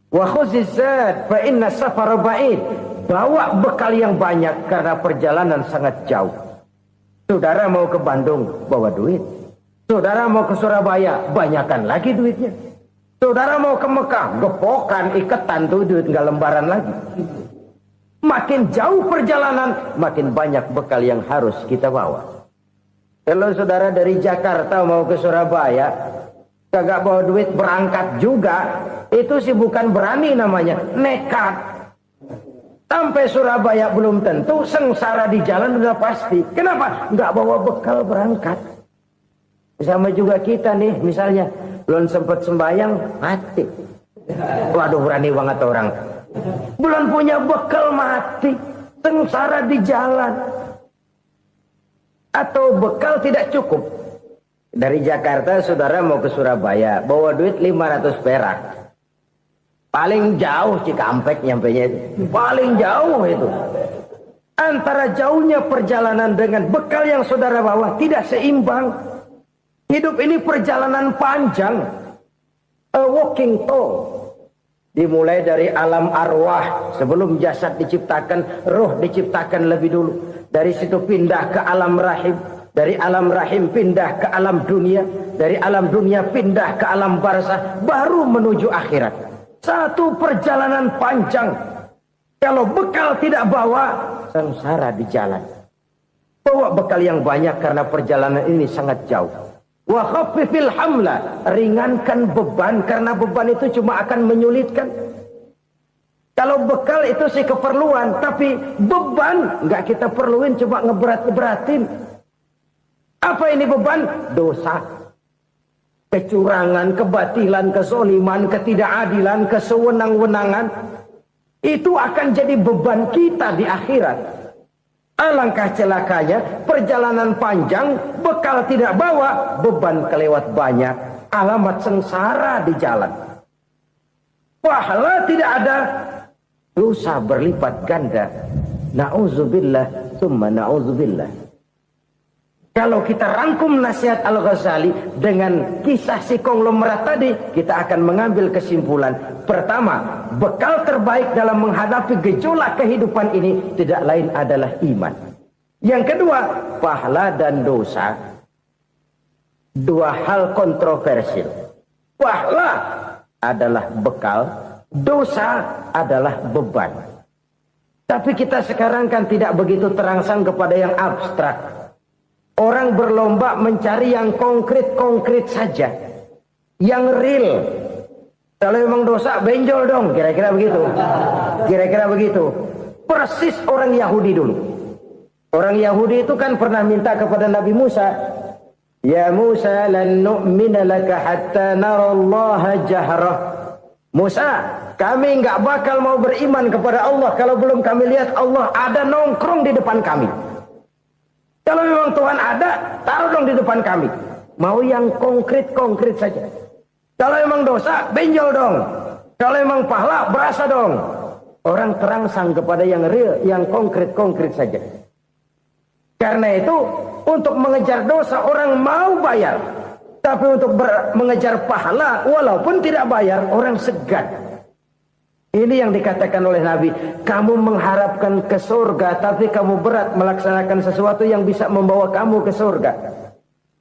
Wa khuzizat fa inna safara ba'id. Bawa bekal yang banyak karena perjalanan sangat jauh. Saudara mau ke Bandung, bawa duit. Saudara mau ke Surabaya, banyakan lagi duitnya. Saudara mau ke Mekah, gepokan, iketan tuh duit nggak lembaran lagi. Makin jauh perjalanan, makin banyak bekal yang harus kita bawa. Kalau saudara dari Jakarta mau ke Surabaya, kagak bawa duit berangkat juga, itu sih bukan berani namanya, nekat. Sampai Surabaya belum tentu, sengsara di jalan udah pasti. Kenapa? Nggak bawa bekal berangkat. Sama juga kita nih, misalnya belum sempat sembahyang, mati. Waduh, berani banget orang. Belum punya bekal, mati. Sengsara di jalan. Atau bekal tidak cukup. Dari Jakarta saudara mau ke Surabaya, bawa duit 500 perak. Paling jauh Cikampek nyampenya itu. Paling jauh itu. Antara jauhnya perjalanan dengan bekal yang saudara bawa tidak seimbang. Hidup ini perjalanan panjang. A walking tour. Dimulai dari alam arwah. Sebelum jasad diciptakan, roh diciptakan lebih dulu. Dari situ pindah ke alam rahim. Dari alam rahim pindah ke alam dunia. Dari alam dunia pindah ke alam barzah. Baru menuju akhirat. Satu perjalanan panjang. Kalau bekal tidak bawa, sengsara di jalan. Bawa bekal yang banyak karena perjalanan ini sangat jauh. Wa khaffifil hamla, ringankan beban karena beban itu cuma akan menyulitkan. Kalau bekal itu sih keperluan, tapi beban nggak kita perluin, cuma ngeberat-ngeberatin. Apa ini beban? Dosa, kecurangan, kebatilan, kezoliman, ketidakadilan, kesewenang-wenangan. Itu akan jadi beban kita di akhirat. Alangkah celakanya, perjalanan panjang, bekal tidak bawa, beban kelewat banyak, alamat sengsara di jalan. Pahala tidak ada, dosa berlipat ganda. Na'udzubillah, summa na'udzubillah. Kalau kita rangkum nasihat Al-Ghazali dengan kisah si konglomerat tadi, kita akan mengambil kesimpulan. Pertama, bekal terbaik dalam menghadapi gejolak kehidupan ini tidak lain adalah iman. Yang kedua, pahala dan dosa. Dua hal kontroversial. Pahala adalah bekal, dosa adalah beban. Tapi kita sekarang kan tidak begitu terangsang kepada yang abstrak. Orang berlomba mencari yang konkret-konkret saja. Yang real. Kalau memang dosa, benjol dong. Kira-kira begitu. Kira-kira begitu. Persis orang Yahudi dulu. Orang Yahudi itu kan pernah minta kepada Nabi Musa. Ya Musa, lan nu'mina laka hatta narallaha jahrah. Musa, kami nggak bakal mau beriman kepada Allah kalau belum kami lihat Allah ada nongkrong di depan kami. Kalau memang Tuhan ada, taruh dong di depan kami. Mau yang konkret-konkret saja. Kalau memang dosa, benjol dong. Kalau memang pahala, berasa dong. Orang terangsang kepada yang real, yang konkret-konkret saja. Karena itu, untuk mengejar dosa, orang mau bayar. Tapi untuk mengejar pahala, walaupun tidak bayar, orang segan. Ini yang dikatakan oleh Nabi, kamu mengharapkan ke surga, tapi kamu berat melaksanakan sesuatu yang bisa membawa kamu ke surga.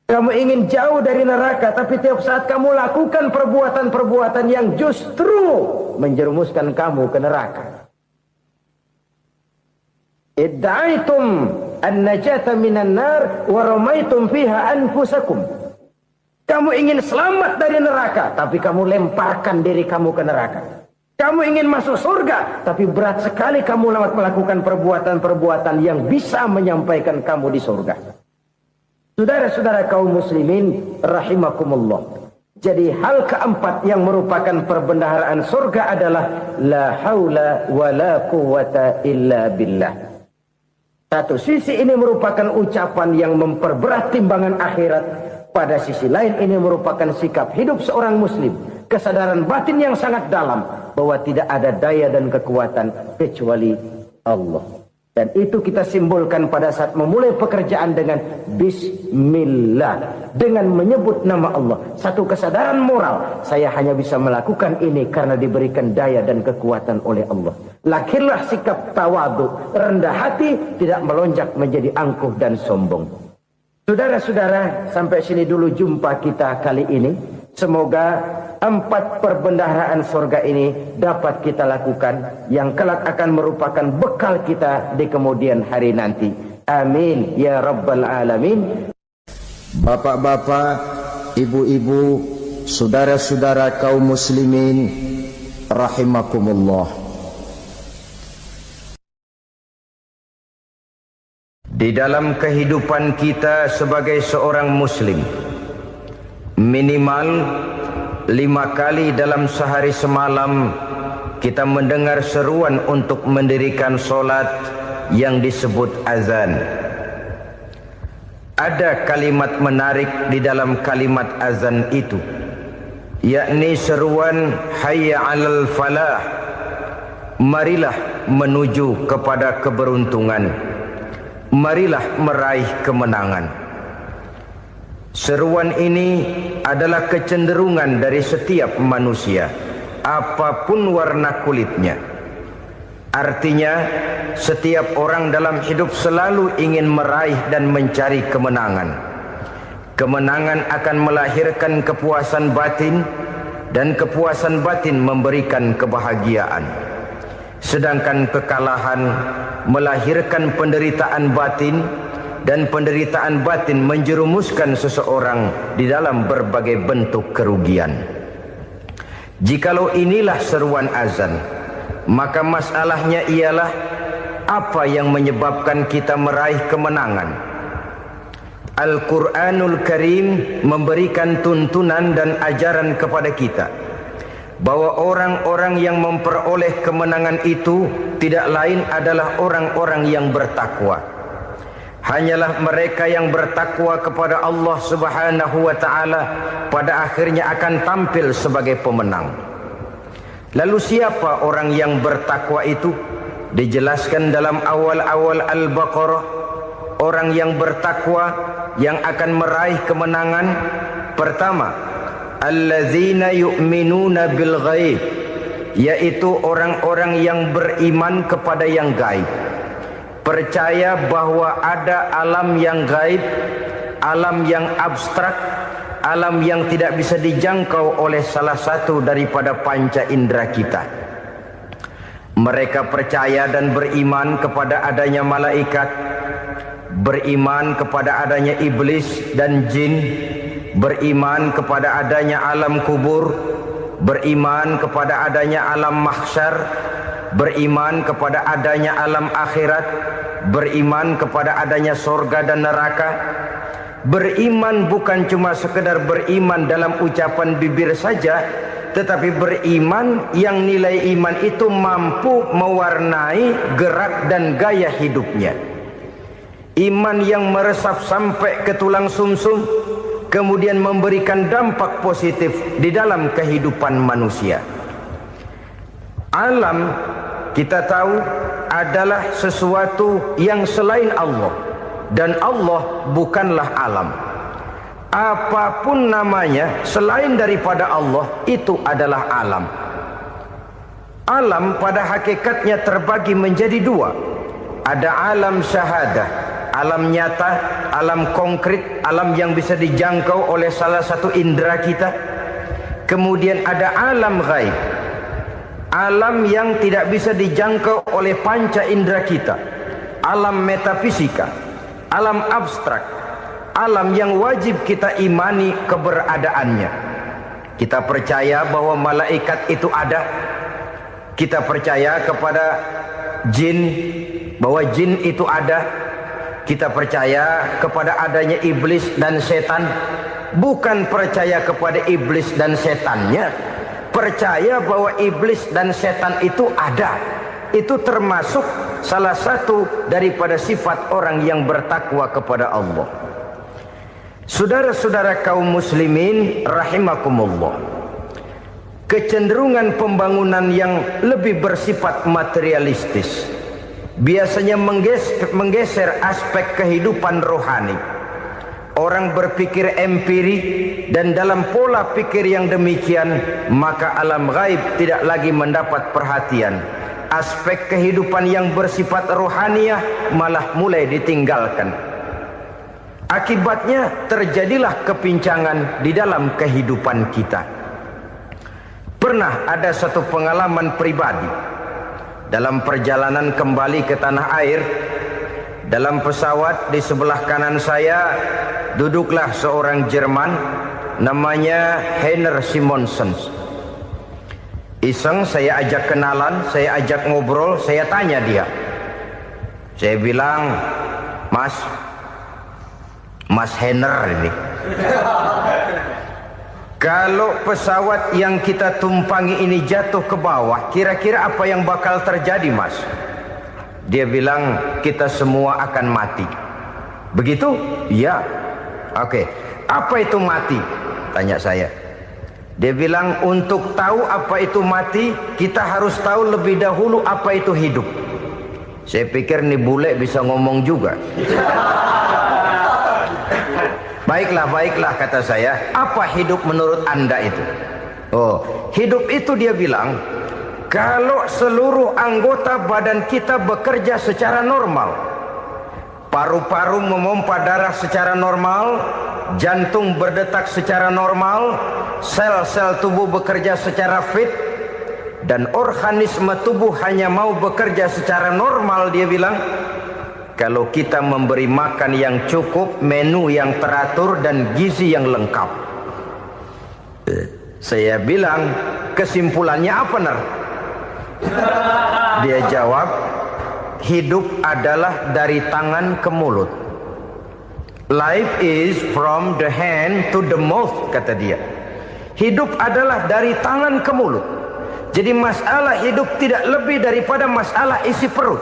Kamu ingin jauh dari neraka, tapi tiap saat kamu lakukan perbuatan-perbuatan yang justru menjerumuskan kamu ke neraka. Idda'aitum an-najata minan nar wa ramaitum fiha anfusakum. Kamu ingin selamat dari neraka, tapi kamu lemparkan diri kamu ke neraka. Kamu ingin masuk surga, tapi berat sekali kamu melakukan perbuatan-perbuatan yang bisa menyampaikan kamu di surga. Saudara-saudara kaum muslimin rahimakumullah. Jadi hal keempat yang merupakan perbendaharaan surga adalah la haula wa la quwwata illa billah. Satu sisi ini merupakan ucapan yang memperberat timbangan akhirat. Pada sisi lain ini merupakan sikap hidup seorang muslim. Kesadaran batin yang sangat dalam bahwa tidak ada daya dan kekuatan kecuali Allah. Dan itu kita simbolkan pada saat memulai pekerjaan dengan Bismillah. Dengan menyebut nama Allah. Satu kesadaran moral. Saya hanya bisa melakukan ini karena diberikan daya dan kekuatan oleh Allah. Lahirlah sikap tawadu, rendah hati, tidak melonjak menjadi angkuh dan sombong. Saudara-saudara, sampai sini dulu jumpa kita kali ini. Semoga 4 perbendaharaan surga ini dapat kita lakukan, yang kelak akan merupakan bekal kita di kemudian hari nanti. Amin ya rabbal alamin. Bapak-bapak, ibu-ibu, saudara-saudara kaum muslimin rahimakumullah. Di dalam kehidupan kita sebagai seorang muslim, minimal 5 kali dalam sehari semalam kita mendengar seruan untuk mendirikan solat yang disebut azan. Ada kalimat menarik di dalam kalimat azan itu, yakni seruan hayya 'alal falah, marilah menuju kepada keberuntungan, marilah meraih kemenangan. Seruan ini adalah kecenderungan dari setiap manusia, apapun warna kulitnya. Artinya, setiap orang dalam hidup selalu ingin meraih dan mencari kemenangan. Kemenangan akan melahirkan kepuasan batin, dan kepuasan batin memberikan kebahagiaan. Sedangkan kekalahan melahirkan penderitaan batin, dan penderitaan batin menjerumuskan seseorang di dalam berbagai bentuk kerugian. Jikalau inilah seruan azan, maka masalahnya ialah apa yang menyebabkan kita meraih kemenangan. Al-Quranul Karim memberikan tuntunan dan ajaran kepada kita bahwa orang-orang yang memperoleh kemenangan itu tidak lain adalah orang-orang yang bertakwa. Hanyalah mereka yang bertakwa kepada Allah Subhanahu wa ta'ala pada akhirnya akan tampil sebagai pemenang. Lalu siapa orang yang bertakwa itu? Dijelaskan dalam awal-awal Al-Baqarah, orang yang bertakwa yang akan meraih kemenangan. Pertama, allazina yu'minuna bil ghaib, yaitu orang-orang yang beriman kepada yang gaib. Percaya bahwa ada alam yang gaib, alam yang abstrak, alam yang tidak bisa dijangkau oleh salah satu daripada panca indera kita. Mereka percaya dan beriman kepada adanya malaikat, beriman kepada adanya iblis dan jin, beriman kepada adanya alam kubur, beriman kepada adanya alam mahsyar, beriman kepada adanya alam akhirat, beriman kepada adanya surga dan neraka. Beriman bukan cuma sekedar beriman dalam ucapan bibir saja, tetapi beriman yang nilai iman itu mampu mewarnai gerak dan gaya hidupnya. Iman yang meresap sampai ke tulang sumsum, kemudian memberikan dampak positif di dalam kehidupan manusia. Alam, kita tahu, adalah sesuatu yang selain Allah, dan Allah bukanlah alam. Apapun namanya selain daripada Allah, itu adalah alam. Alam pada hakikatnya terbagi menjadi 2. Ada alam syahadah, alam nyata, alam konkret, alam yang bisa dijangkau oleh salah satu indera kita. Kemudian ada alam ghaib, alam yang tidak bisa dijangkau oleh panca indera kita, alam metafisika, alam abstrak, alam yang wajib kita imani keberadaannya. Kita percaya bahwa malaikat itu ada, Kita percaya kepada jin, bahwa jin itu ada. Kita percaya kepada adanya iblis dan setan. Bukan percaya kepada iblis dan setannya, percaya bahwa iblis dan setan itu ada. Itu termasuk salah satu daripada sifat orang yang bertakwa kepada Allah. Saudara-saudara kaum muslimin rahimakumullah, kecenderungan pembangunan yang lebih bersifat materialistis biasanya menggeser aspek kehidupan rohani. Orang berpikir empiri, dan dalam pola pikir yang demikian maka alam gaib tidak lagi mendapat perhatian. Aspek kehidupan yang bersifat rohaniah malah mulai ditinggalkan. Akibatnya terjadilah kepincangan di dalam kehidupan kita. Pernah ada satu pengalaman pribadi dalam perjalanan kembali ke tanah air. Dalam pesawat di sebelah kanan saya duduklah seorang Jerman namanya Heiner Simonsen. Iseng saya ajak kenalan, saya ajak ngobrol, saya tanya dia. Saya bilang, Mas Heiner ini, kalau pesawat yang kita tumpangi ini jatuh ke bawah, kira-kira apa yang bakal terjadi, Mas? Dia bilang, kita semua akan mati. Begitu? Iya. Oke. Apa itu mati? Tanya saya. Dia bilang, untuk tahu apa itu mati, kita harus tahu lebih dahulu apa itu hidup. Saya pikir nih bule bisa ngomong juga. Baiklah kata saya. Apa hidup menurut Anda itu? Oh, hidup itu dia bilang, kalau seluruh anggota badan kita bekerja secara normal, paru-paru memompa darah secara normal, jantung berdetak secara normal, sel-sel tubuh bekerja secara fit, dan organisme tubuh hanya mau bekerja secara normal, dia bilang, kalau kita memberi makan yang cukup, menu yang teratur, dan gizi yang lengkap. Saya bilang, kesimpulannya apa, Ner? Dia jawab, hidup adalah dari tangan ke mulut. Life is from the hand to the mouth, kata dia. Hidup adalah dari tangan ke mulut. Jadi masalah hidup tidak lebih daripada masalah isi perut.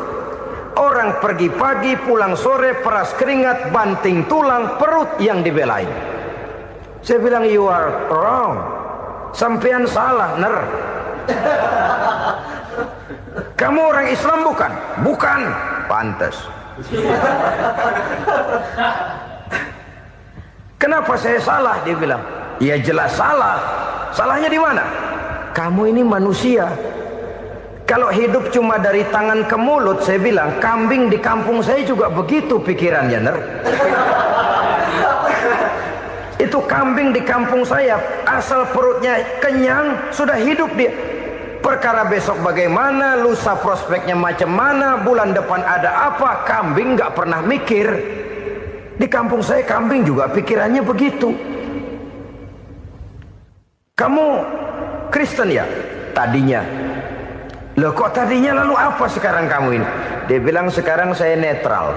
Orang pergi pagi, pulang sore, peras keringat, banting tulang, perut yang dibelain. Saya bilang, you are wrong. Sampean salah, Ner. Kamu orang Islam bukan? Bukan. Pantas. Kenapa saya salah? Dia bilang. Ya jelas salah. Salahnya di mana? Kamu ini manusia. Kalau hidup cuma dari tangan ke mulut, saya bilang, kambing di kampung saya juga begitu pikirannya, Ner. Itu kambing di kampung saya, asal perutnya kenyang, sudah hidup dia. Perkara besok bagaimana, lusa prospeknya macam mana, bulan depan ada apa, kambing nggak pernah mikir. Di kampung saya kambing juga pikirannya begitu. Kamu Kristen ya? Tadinya. Loh kok tadinya, lalu apa sekarang kamu ini? Dia bilang, sekarang saya netral.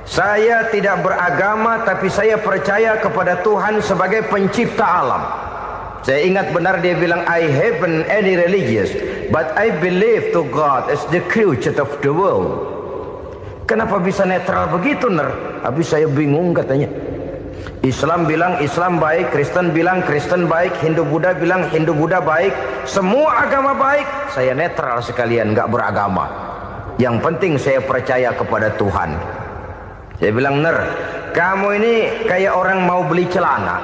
Saya tidak beragama, tapi saya percaya kepada Tuhan sebagai pencipta alam. Saya ingat benar dia bilang, I haven't any religious, but I believe to God as the creator of the world. Kenapa bisa netral begitu, Ner? Habis saya bingung katanya. Islam bilang Islam baik, Kristen bilang Kristen baik, Hindu Buddha bilang Hindu Buddha baik, semua agama baik. Saya netral sekalian, nggak beragama. Yang penting saya percaya kepada Tuhan. Saya bilang, Ner, kamu ini kayak orang mau beli celana,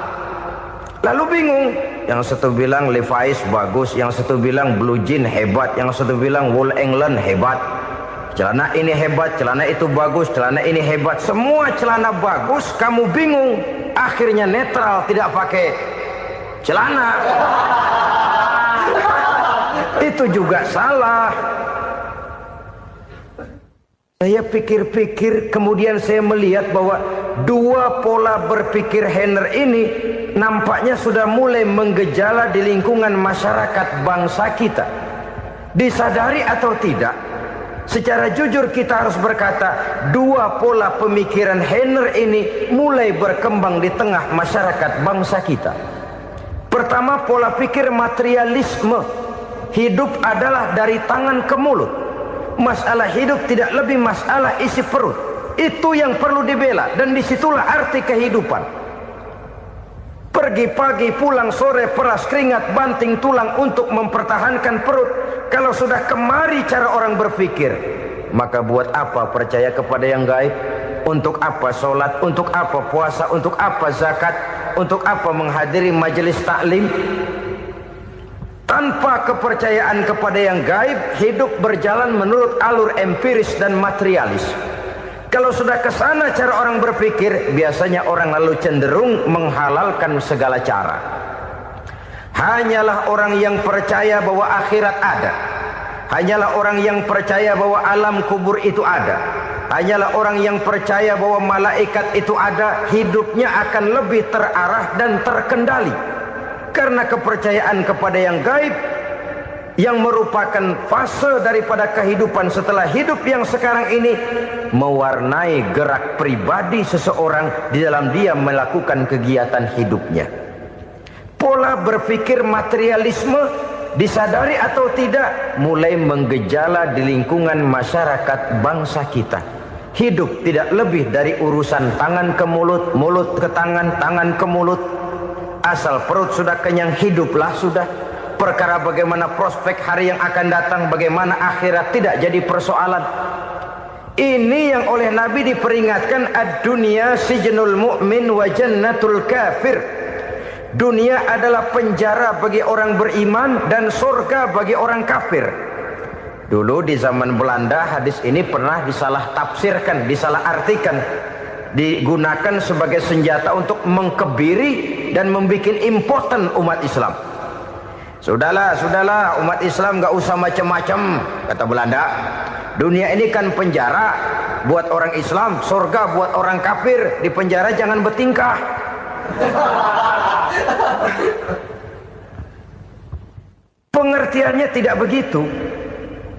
lalu bingung. Yang satu bilang Levi's bagus, yang satu bilang Blue Jean hebat, yang satu bilang Wool England hebat. Celana ini hebat, celana itu bagus, celana ini hebat. Semua celana bagus, kamu bingung. Akhirnya netral, tidak pakai celana. Itu juga salah. Saya pikir-pikir, kemudian saya melihat bahwa dua pola berpikir Heiner ini nampaknya sudah mulai menggejala di lingkungan masyarakat bangsa kita. Disadari atau tidak, secara jujur kita harus berkata, dua pola pemikiran Heiner ini mulai berkembang di tengah masyarakat bangsa kita. Pertama, pola pikir materialisme. Hidup adalah dari tangan ke mulut. Masalah hidup tidak lebih masalah isi perut. Itu yang perlu dibela, dan disitulah arti kehidupan. Pergi pagi, pulang sore, peras keringat, banting tulang untuk mempertahankan perut. Kalau sudah kemari cara orang berpikir, maka buat apa percaya kepada yang gaib? Untuk apa sholat? Untuk apa puasa? Untuk apa zakat? Untuk apa menghadiri majelis taklim? Tanpa kepercayaan kepada yang gaib, hidup berjalan menurut alur empiris dan materialis. Kalau sudah ke sana cara orang berpikir, biasanya orang lalu cenderung menghalalkan segala cara. Hanyalah orang yang percaya bahwa akhirat ada. Hanyalah orang yang percaya bahwa alam kubur itu ada. Hanyalah orang yang percaya bahwa malaikat itu ada, hidupnya akan lebih terarah dan terkendali. Karena kepercayaan kepada yang gaib, yang merupakan fase daripada kehidupan setelah hidup yang sekarang ini, mewarnai gerak pribadi seseorang di dalam dia melakukan kegiatan hidupnya. Pola berpikir materialisme, disadari atau tidak, mulai menggejala di lingkungan masyarakat bangsa kita. Hidup tidak lebih dari urusan tangan ke mulut, mulut ke tangan, tangan ke mulut. Asal perut sudah kenyang, hiduplah sudah. Perkara bagaimana prospek hari yang akan datang, bagaimana akhirat, tidak jadi persoalan. Ini yang oleh Nabi diperingatkan, ad-dunya sijnul mu'min wa jannatul kafir. Dunia adalah penjara bagi orang beriman dan surga bagi orang kafir. Dulu di zaman Belanda hadis ini pernah disalah tafsirkan, disalah artikan, digunakan sebagai senjata untuk mengkebiri dan membuat impoten umat Islam. Sudahlah umat Islam gak usah macam-macam, kata Belanda. Dunia ini kan penjara buat orang Islam, surga buat orang kafir. Di penjara jangan bertingkah. Pengertiannya tidak begitu.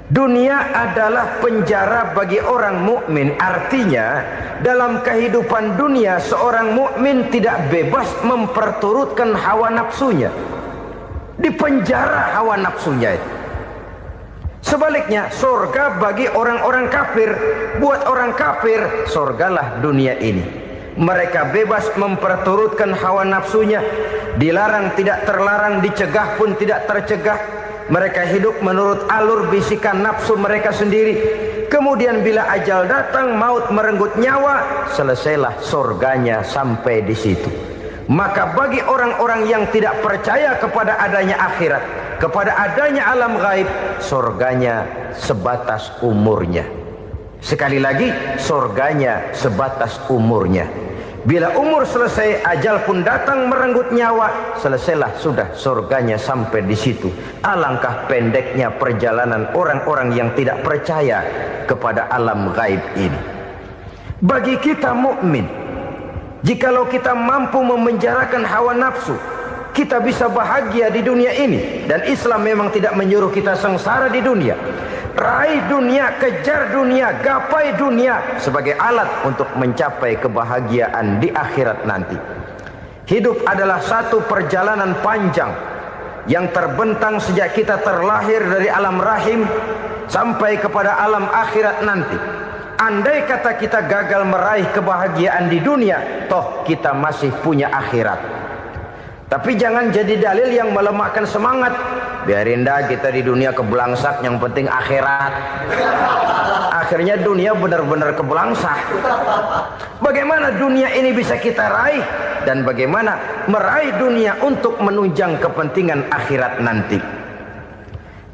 Dunia adalah penjara bagi orang mukmin. Artinya dalam kehidupan dunia seorang mukmin tidak bebas memperturutkan hawa nafsunya. Di penjara hawa nafsunya itu. Sebaliknya surga bagi orang-orang kafir. Buat orang kafir, surgalah dunia ini. Mereka bebas memperturutkan hawa nafsunya. Dilarang tidak terlarang, dicegah pun tidak tercegah. Mereka hidup menurut alur bisikan nafsu mereka sendiri. Kemudian bila ajal datang, maut merenggut nyawa, selesailah surganya sampai di situ. Maka bagi orang-orang yang tidak percaya kepada adanya akhirat, kepada adanya alam gaib, surganya sebatas umurnya. Sekali lagi, surganya sebatas umurnya. Bila umur selesai, ajal pun datang merenggut nyawa, selesailah sudah surganya sampai di situ. Alangkah pendeknya perjalanan orang-orang yang tidak percaya kepada alam gaib ini. Bagi kita mukmin, jikalau kita mampu memenjarakan hawa nafsu, kita bisa bahagia di dunia ini. Dan Islam memang tidak menyuruh kita sengsara di dunia. Raih dunia, kejar dunia, gapai dunia sebagai alat untuk mencapai kebahagiaan di akhirat nanti. Hidup adalah satu perjalanan panjang yang terbentang sejak kita terlahir dari alam rahim sampai kepada alam akhirat nanti. Andai kata kita gagal meraih kebahagiaan di dunia, toh kita masih punya akhirat. Tapi jangan jadi dalil yang melemahkan semangat. Biarin dah kita di dunia kebelangsak, yang penting akhirat. Akhirnya dunia benar-benar kebelangsak. Bagaimana dunia ini bisa kita raih, dan bagaimana meraih dunia untuk menunjang kepentingan akhirat nanti.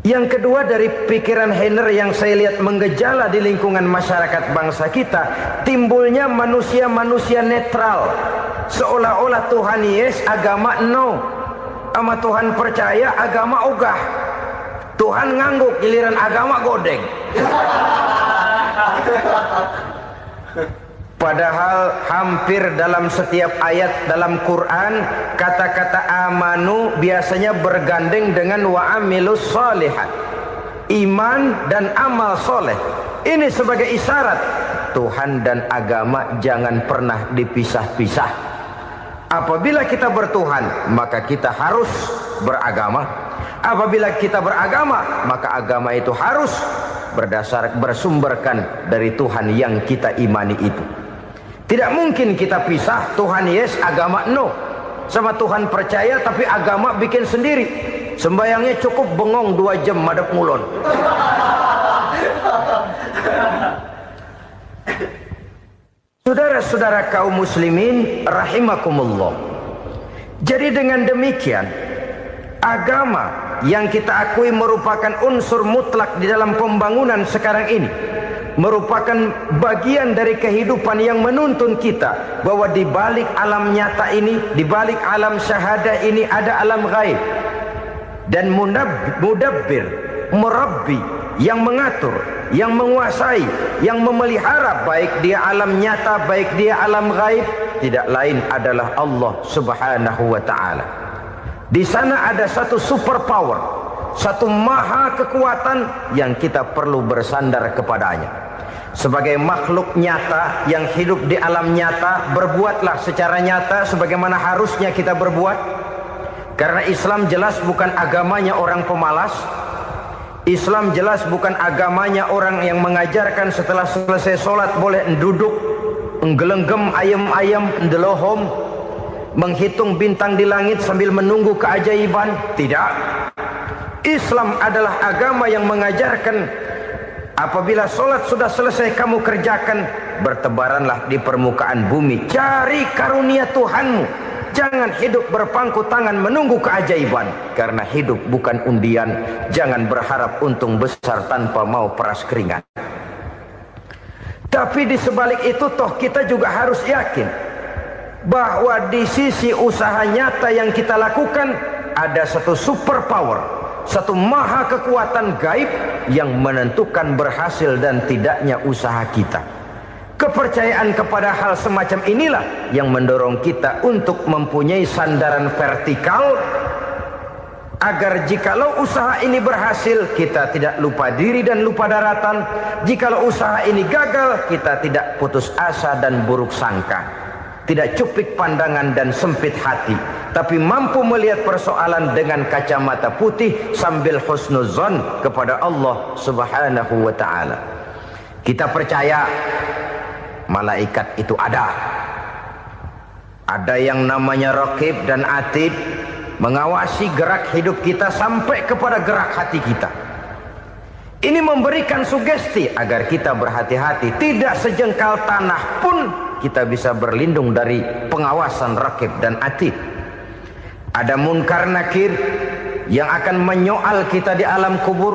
Yang kedua dari pikiran Heiner yang saya lihat menggejala di lingkungan masyarakat bangsa kita, timbulnya manusia-manusia netral. Seolah-olah Tuhan yes, agama no. Sama Tuhan percaya, agama ogah. Tuhan ngangguk, giliran agama godeng. Padahal hampir dalam setiap ayat dalam Quran, kata-kata amanu biasanya bergandeng dengan wa amilus shalihat. iman dan amal soleh. Ini sebagai isyarat Tuhan dan agama jangan pernah dipisah-pisah. Apabila kita bertuhan, maka kita harus beragama. Apabila kita beragama, maka agama itu harus bersumberkan dari Tuhan yang kita imani itu. Tidak mungkin kita pisah, Tuhan yes, agama no. Sama Tuhan percaya tapi agama bikin sendiri. Sembayangnya cukup bengong 2 jam madep ngulon. Saudara-saudara kaum muslimin rahimakumullah. Jadi dengan demikian, agama yang kita akui merupakan unsur mutlak di dalam pembangunan sekarang ini, merupakan bagian dari kehidupan yang menuntun kita bahwa di balik alam nyata ini, di balik alam syahadah ini ada alam gaib. Dan mudabbir, murabbi, yang mengatur, yang menguasai, yang memelihara baik dia alam nyata, baik dia alam gaib, tidak lain adalah Allah Subhanahu wa ta'ala. Di sana ada satu super power, satu maha kekuatan yang kita perlu bersandar kepadanya. Sebagai makhluk nyata yang hidup di alam nyata, berbuatlah secara nyata sebagaimana harusnya kita berbuat. Karena Islam jelas bukan agamanya orang pemalas. Islam jelas bukan agamanya orang yang mengajarkan setelah selesai sholat boleh duduk, nggelenggem ayam-ayam, ndelohom, menghitung bintang di langit sambil menunggu keajaiban. Tidak. Islam adalah agama yang mengajarkan apabila sholat sudah selesai kamu kerjakan, bertebaranlah di permukaan bumi, cari karunia Tuhanmu. Jangan hidup berpangku tangan menunggu keajaiban. Karena hidup bukan undian. Jangan berharap untung besar tanpa mau peras keringat. Tapi di sebalik itu toh kita juga harus yakin bahwa di sisi usaha nyata yang kita lakukan ada satu super power, satu maha kekuatan gaib yang menentukan berhasil dan tidaknya usaha kita. Kepercayaan kepada hal semacam inilah yang mendorong kita untuk mempunyai sandaran vertikal, agar jikalau usaha ini berhasil, kita tidak lupa diri dan lupa daratan. Jikalau usaha ini gagal, kita tidak putus asa dan buruk sangka, tidak cupik pandangan dan sempit hati, tapi mampu melihat persoalan dengan kacamata putih sambil husnuzon kepada Allah Subhanahu wa ta'ala. Kita percaya malaikat itu ada. Ada yang namanya raqib dan atid, mengawasi gerak hidup kita sampai kepada gerak hati kita. Ini memberikan sugesti agar kita berhati-hati. Tidak sejengkal tanah pun kita bisa berlindung dari pengawasan raqib dan atid. Ada munkar nakir yang akan menyoal kita di alam kubur.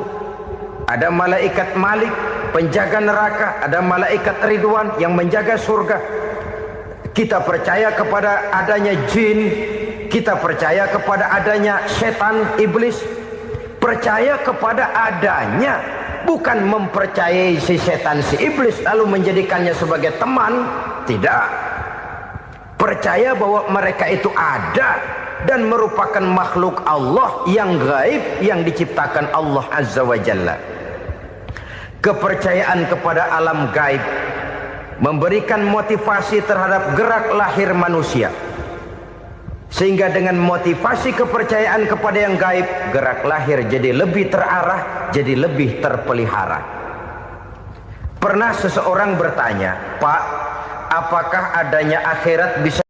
Ada malaikat Malik, penjaga neraka. Ada malaikat Ridwan yang menjaga surga. Kita percaya kepada adanya jin. Kita percaya kepada adanya setan, iblis. Percaya kepada adanya, bukan mempercayai si setan, si iblis lalu menjadikannya sebagai teman. Tidak. Percaya bahwa mereka itu ada dan merupakan makhluk Allah yang gaib, yang diciptakan Allah Azza wa Jalla. Kepercayaan kepada alam gaib memberikan motivasi terhadap gerak lahir manusia, sehingga dengan motivasi kepercayaan kepada yang gaib, gerak lahir jadi lebih terarah, jadi lebih terpelihara. Pernah seseorang bertanya, Pak, apakah adanya akhirat bisa